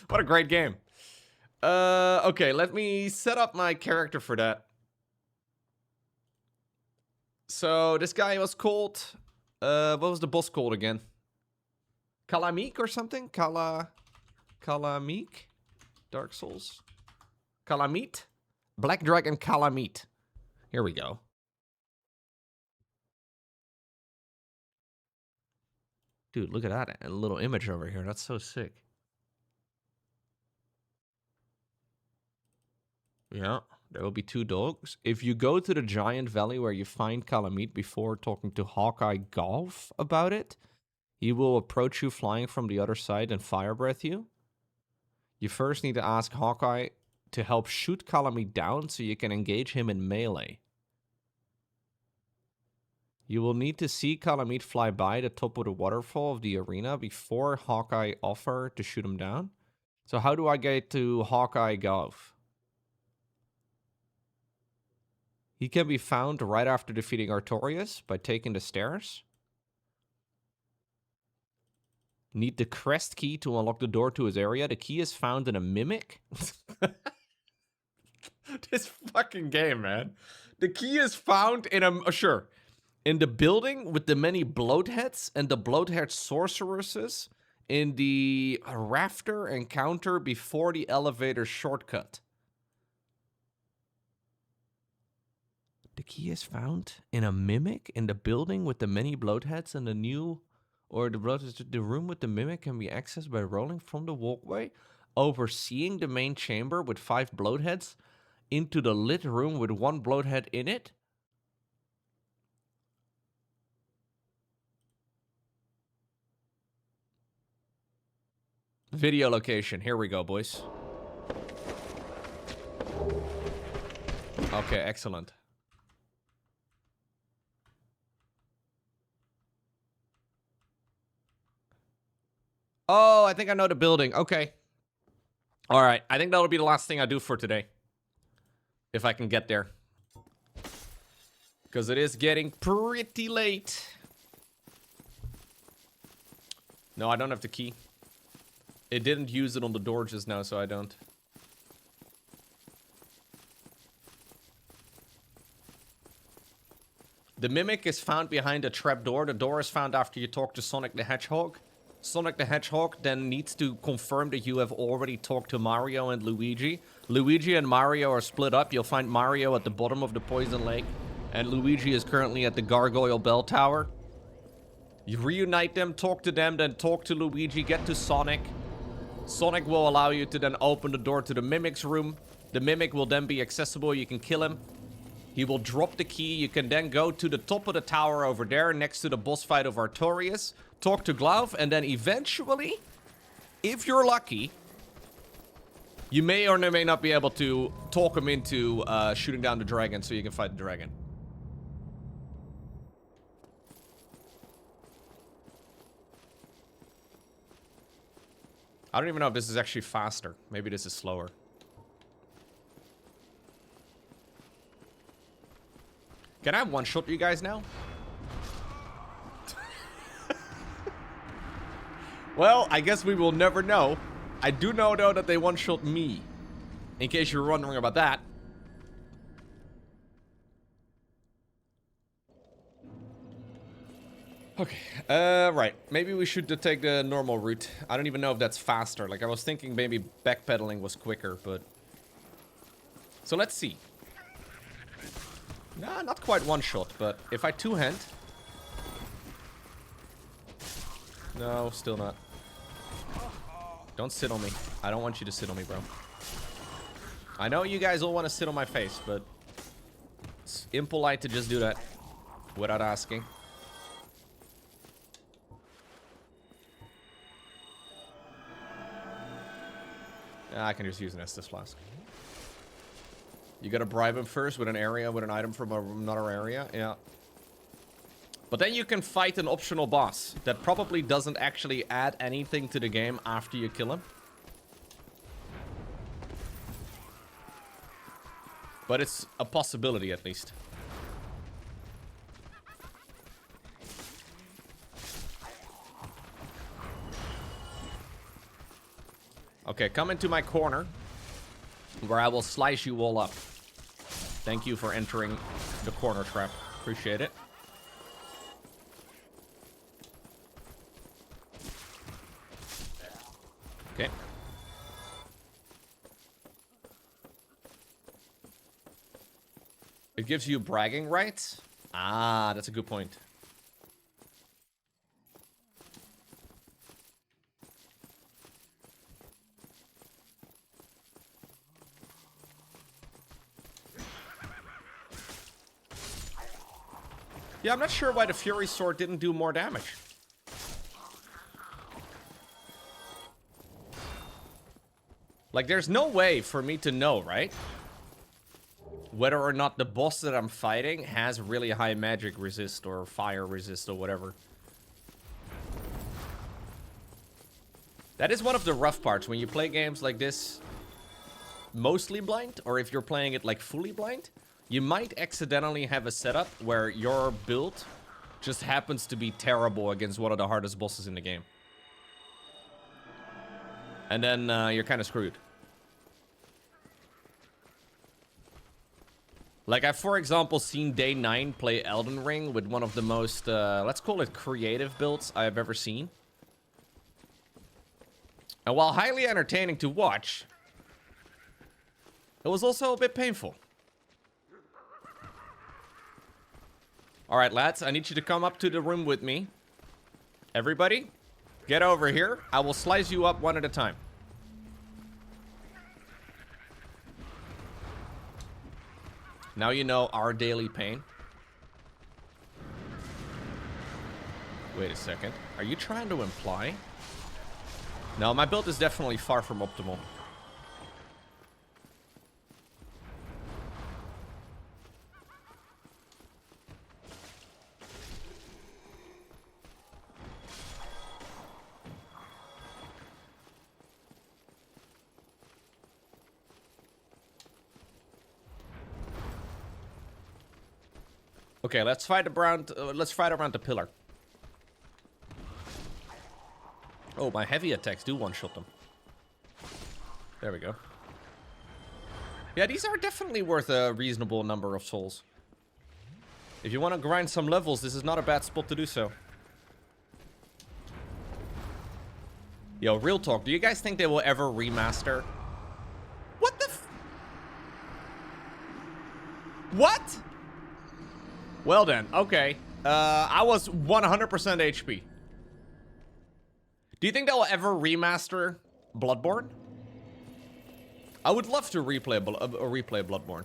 What a great game. Okay, let me set up my character for that. So this guy was called, what was the boss called again? Kalamik or something? Kalamik? Dark Souls? Kalamit? Black Dragon Kalamit. Here we go. Dude, look at that. A little image over here. That's so sick. Yeah, there will be 2 dogs. If you go to the giant valley where you find Kalamit before talking to Hawkeye Golf about it, he will approach you flying from the other side and fire breath you. You first need to ask Hawkeye to help shoot Kalamit down so you can engage him in melee. You will need to see Kalamit fly by the top of the waterfall of the arena before Hawkeye offer to shoot him down. So how do I get to Hawkeye Golf? He can be found right after defeating Artorias by taking the stairs. Need the crest key to unlock the door to his area. The key is found in a mimic. This fucking game, man. The key is found in a... sure. In the building with the many bloatheads and the bloathead sorceresses in the rafter encounter before the elevator shortcut. The key is found in a mimic in the building with the many bloatheads and the new... Or the room with the mimic can be accessed by rolling from the walkway, overseeing the main chamber with 5 bloatheads, into the lit room with 1 bloathead in it. Video location. Here we go, boys. Okay, excellent. Oh, I think I know the building. Okay. All right. I think that'll be the last thing I do for today. If I can get there. Because it is getting pretty late. No, I don't have the key. It didn't use it on the door just now, so I don't. The mimic is found behind a trapdoor. The door is found after you talk to Sonic the Hedgehog. Sonic the Hedgehog then needs to confirm that you have already talked to Mario and Luigi. Luigi and Mario are split up. You'll find Mario at the bottom of the Poison Lake, and Luigi is currently at the Gargoyle Bell Tower. You reunite them, talk to them, then talk to Luigi, get to Sonic. Sonic will allow you to then open the door to the Mimic's room. The Mimic will then be accessible. You can kill him. He will drop the key. You can then go to the top of the tower over there next to the boss fight of Artorias. Talk to Glauv, and then eventually, if you're lucky, you may or may not be able to talk him into shooting down the dragon so you can fight the dragon. I don't even know if this is actually faster. Maybe this is slower. Can I one-shot you guys now? Well, I guess we will never know. I do know, though, that they one-shot me. In case you're wondering about that. Okay, right. Maybe we should take the normal route. I don't even know if that's faster. Like, I was thinking maybe backpedaling was quicker, but... So let's see. Nah, not quite one shot, but if I two-hand... No, still not. Don't sit on me. I don't want you to sit on me, bro. I know you guys all want to sit on my face, but... It's impolite to just do that. Without asking. I can just use an Estus flask. You gotta bribe him first with an area, with an item from another area. Yeah. But then you can fight an optional boss that probably doesn't actually add anything to the game after you kill him. But it's a possibility at least. Okay, come into my corner, where I will slice you all up. Thank you for entering the corner trap. Appreciate it. Okay. It gives you bragging rights? Ah, that's a good point. Yeah, I'm not sure why the Fury Sword didn't do more damage. Like, there's no way for me to know, right? Whether or not the boss that I'm fighting has really high magic resist or fire resist or whatever. That is one of the rough parts when you play games like this mostly blind, or if you're playing it like fully blind. You might accidentally have a setup where your build just happens to be terrible against one of the hardest bosses in the game. And then you're kind of screwed. Like, I've, for example, seen Day 9 play Elden Ring with one of the most, let's call it creative builds I've ever seen. And while highly entertaining to watch, it was also a bit painful. Alright, lads, I need you to come up to the room with me. Everybody, get over here. I will slice you up one at a time. Now you know our daily pain. Wait a second. Are you trying to imply? No, my build is definitely far from optimal. Okay, let's fight around the pillar. Oh, my heavy attacks do one-shot them. There we go. Yeah, these are definitely worth a reasonable number of souls. If you want to grind some levels, this is not a bad spot to do so. Yo, real talk, do you guys think they will ever remaster? What the f- What? Well then, okay. I was 100% HP. Do you think they'll ever remaster Bloodborne? I would love to replay Bloodborne.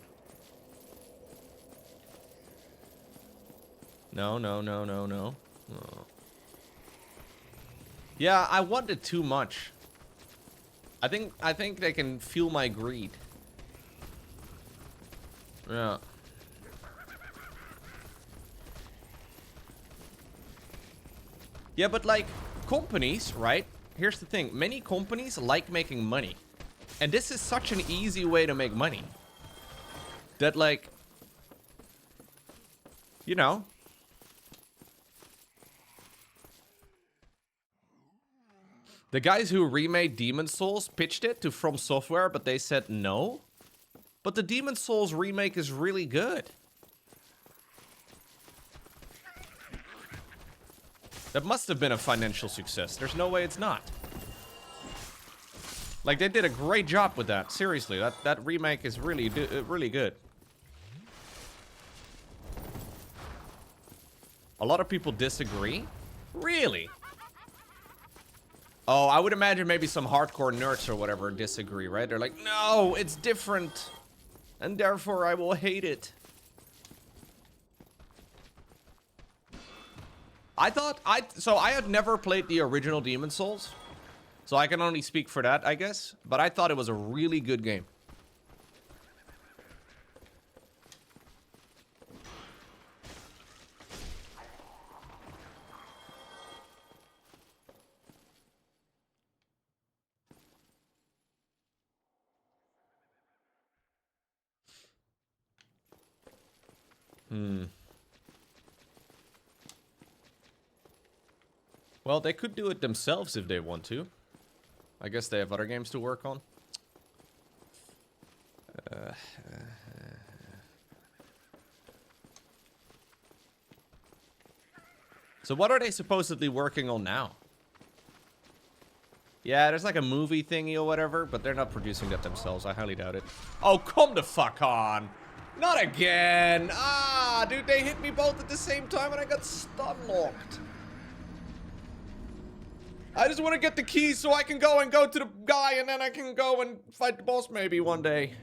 No. Oh. Yeah, I want it too much. I think they can feel my greed. Yeah. Yeah, but like companies, right? here's the thing. Many companies like making money. And this is such an easy way to make money. That, like, you know. The guys who remade Demon Souls pitched it to From Software, but they said no. But the Demon Souls remake is really good. That must have been a financial success. There's no way it's not. Like, they did a great job with that. Seriously, that remake is really good. A lot of people disagree. Really? Oh, I would imagine maybe some hardcore nerds or whatever disagree, right? They're like, no, it's different. And therefore I will hate it. So I had never played the original Demon Souls. So I can only speak for that, I guess. But I thought it was a really good game. Well, they could do it themselves if they want to. I guess they have other games to work on. So what are they supposedly working on now? Yeah, there's like a movie thingy or whatever, but they're not producing that themselves. I highly doubt it. Oh, come the fuck on. Not again. Ah, dude, they hit me both at the same time and I got stun locked. I just want to get the keys so I can go to the guy and then I can go and fight the boss maybe one day.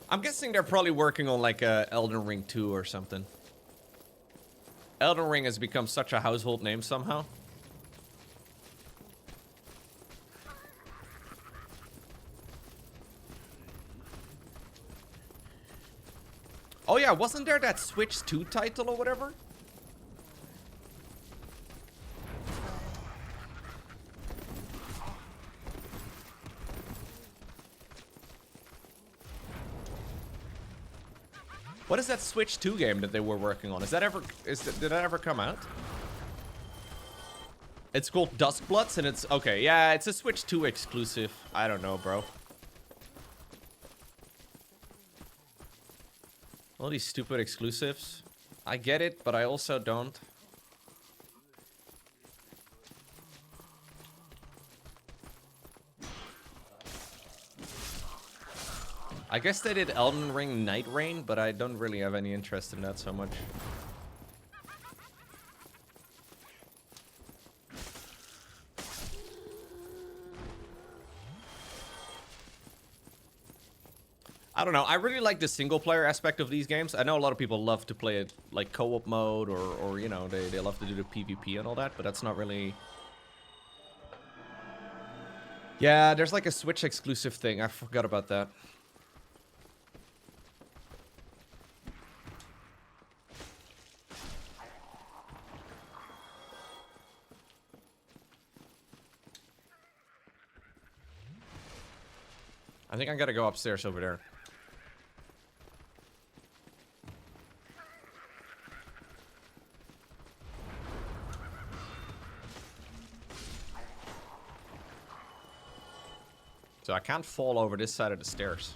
I'm guessing they're probably working on like a Elden Ring 2 or something. Elden Ring has become such a household name somehow. Oh yeah, wasn't there that Switch 2 title or whatever? What is that Switch 2 game that they were working on? Did that ever come out? It's called Duskbloods and it's okay, yeah, it's a Switch 2 exclusive. I don't know, bro. All these stupid exclusives. I get it, but I also don't. I guess they did Elden Ring Night Rain, but I don't really have any interest in that so much. I don't know. I really like the single player aspect of these games. I know a lot of people love to play it like co-op mode or you know, they love to do the PvP and all that, but that's not really... Yeah, there's like a Switch exclusive thing. I forgot about that. I think I gotta go upstairs over there. So I can't fall over this side of the stairs.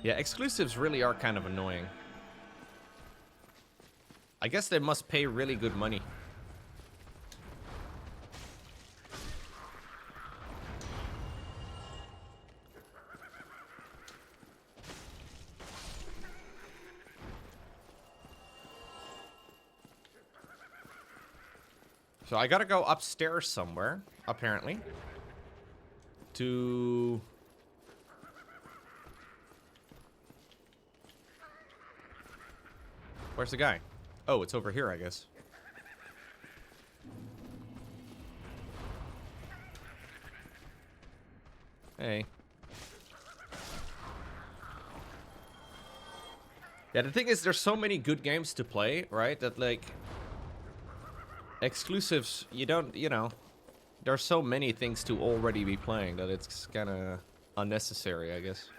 Yeah, exclusives really are kind of annoying. I guess they must pay really good money. So I gotta go upstairs somewhere, apparently. To... Where's the guy? Oh, it's over here, I guess. Hey. Yeah, the thing is, there's so many good games to play, right? That, like, exclusives, you don't, you know, there's so many things to already be playing that it's kind of unnecessary, I guess.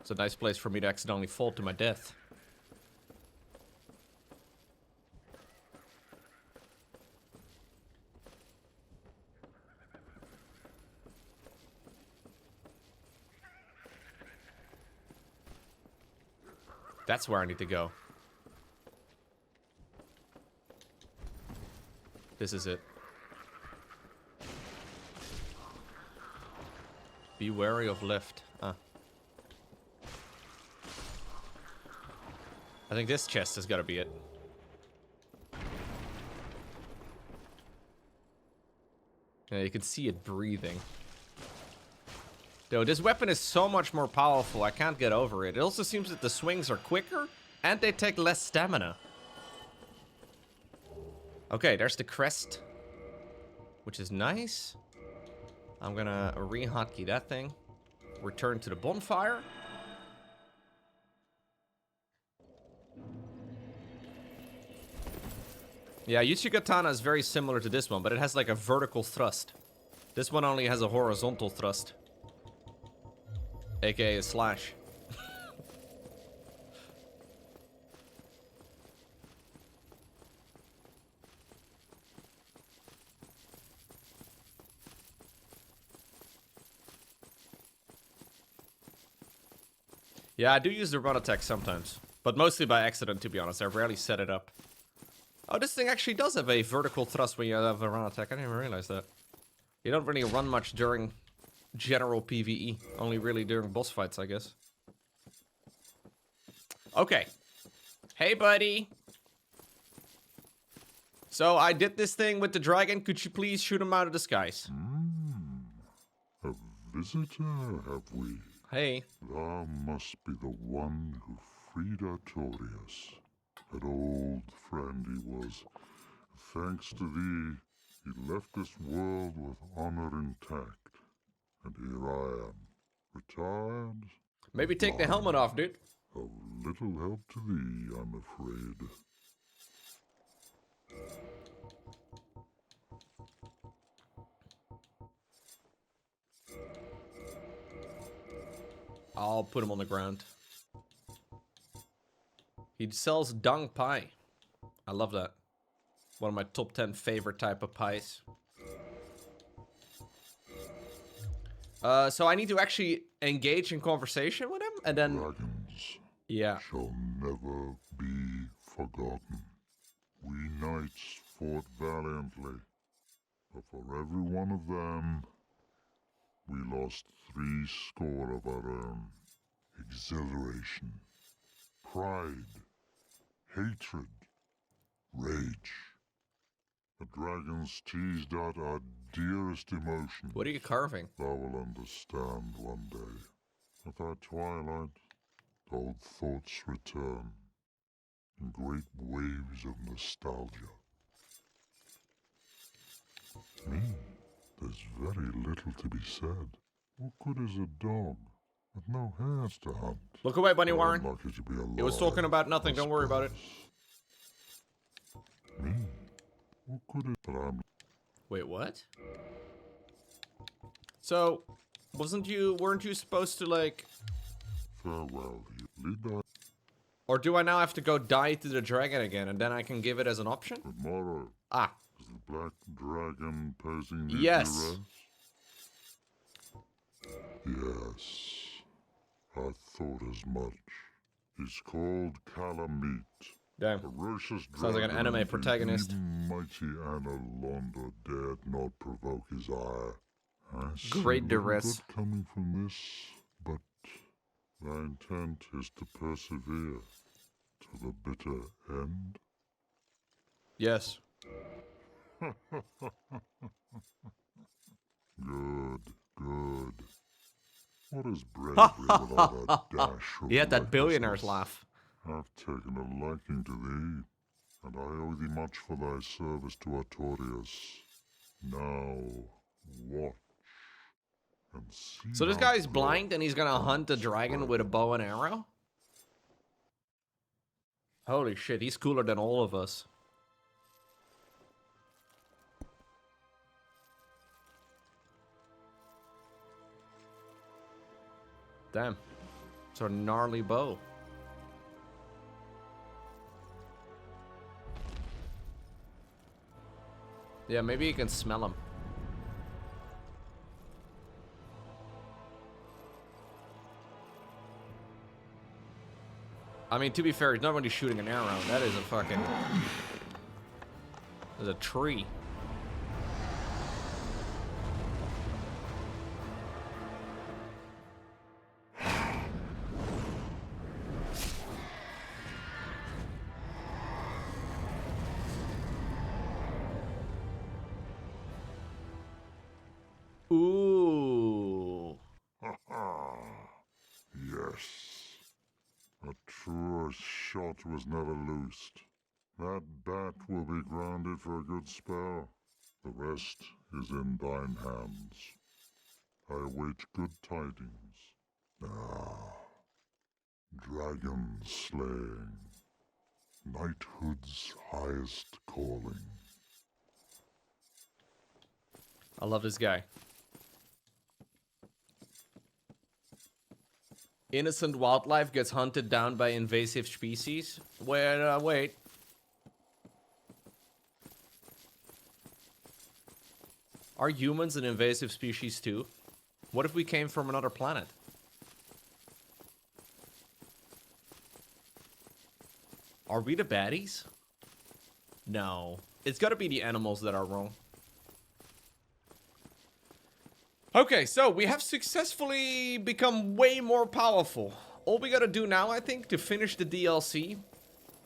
It's a nice place for me to accidentally fall to my death. That's where I need to go. This is it. Be wary of left. Ah. I think this chest has got to be it. Yeah, you can see it breathing. Though this weapon is so much more powerful, I can't get over it. It also seems that the swings are quicker and they take less stamina. Okay, there's the crest, which is nice. I'm gonna re-hotkey that thing. Return to the bonfire. Yeah, Katana is very similar to this one, but it has like a vertical thrust. This one only has a horizontal thrust. AKA a slash. Yeah, I do use the run attack sometimes. But mostly by accident, to be honest. I rarely set it up. Oh, this thing actually does have a vertical thrust when you have a run attack. I didn't even realize that. You don't really run much during general PvE. Only really during boss fights, I guess. Okay. Hey, buddy. So, I did this thing with the dragon. Could you please shoot him out of the skies? A visitor, have we? Hey. Thou must be the one who freed Artorias. An old friend he was. Thanks to thee, he left this world with honor intact. And here I am, retired. Maybe take the helmet off, dude. Of little help to thee, I'm afraid. I'll put him on the ground. He sells dung pie. I love that. One of my top 10 favorite type of pies. So I need to actually engage in conversation with him, and then... Dragons Yeah. shall never be forgotten. We knights fought valiantly, but for every one of them, we lost 70 of our own. Exhilaration, pride, hatred, rage. The dragons teased out our dearest emotions. What are you carving? Thou will understand one day. At thy twilight, old thoughts return in great waves of nostalgia. There's very little to be said. What good is a dog with no hairs to hunt? Look away, Bunny Or Warren. unlucky to be alive, It was talking about nothing. I Don't worry about it. suppose. Me? What good is... But I'm... Wait, what? So, weren't you supposed to, like... Farewell, you lead thy... Or do I now have to go die to the dragon again, and then I can give it as an option? Tomorrow Ah, is the black dragon posing the yes. Yes, I thought as much. He's called Calamite. Damn. Ferocious Sounds like an dragon anime who protagonist. Even mighty Anna Londa dared not provoke his ire. I see Great little duress. good coming from this, but thy intent is to persevere to the bitter end. Yes. Good, good. What is bravery without a dash of He had that billionaire's recklessness? laugh. I've taken a liking to thee, and I owe thee much for thy service to Artorias. Now, watch and see. So this how guy's blood blind and he's gonna hunt a runs dragon red. with a bow and arrow? Holy shit, he's cooler than all of us. Damn. It's a gnarly bow. Yeah, maybe you can smell him. I mean, to be fair, he's not really shooting an arrow. That is a fucking... There's a tree. Ooh. Yes. A truer shot was never loosed. That bat will be grounded for a good spell. The rest is in thine hands. I await good tidings. Ah, dragon slaying. Knighthood's highest calling. I love this guy. Innocent wildlife gets hunted down by invasive species. Wait. Are humans an invasive species too? What if we came from another planet? Are we the baddies? No. It's gotta be the animals that are wrong. Okay, so we have successfully become way more powerful. All we gotta do now, I think, to finish the DLC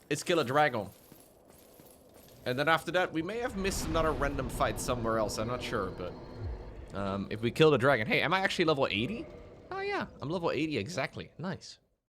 is kill a dragon. And then after that, we may have missed another random fight somewhere else. I'm not sure, but... if we kill the dragon... Hey, am I actually level 80? Oh, yeah. I'm level 80 exactly. Nice.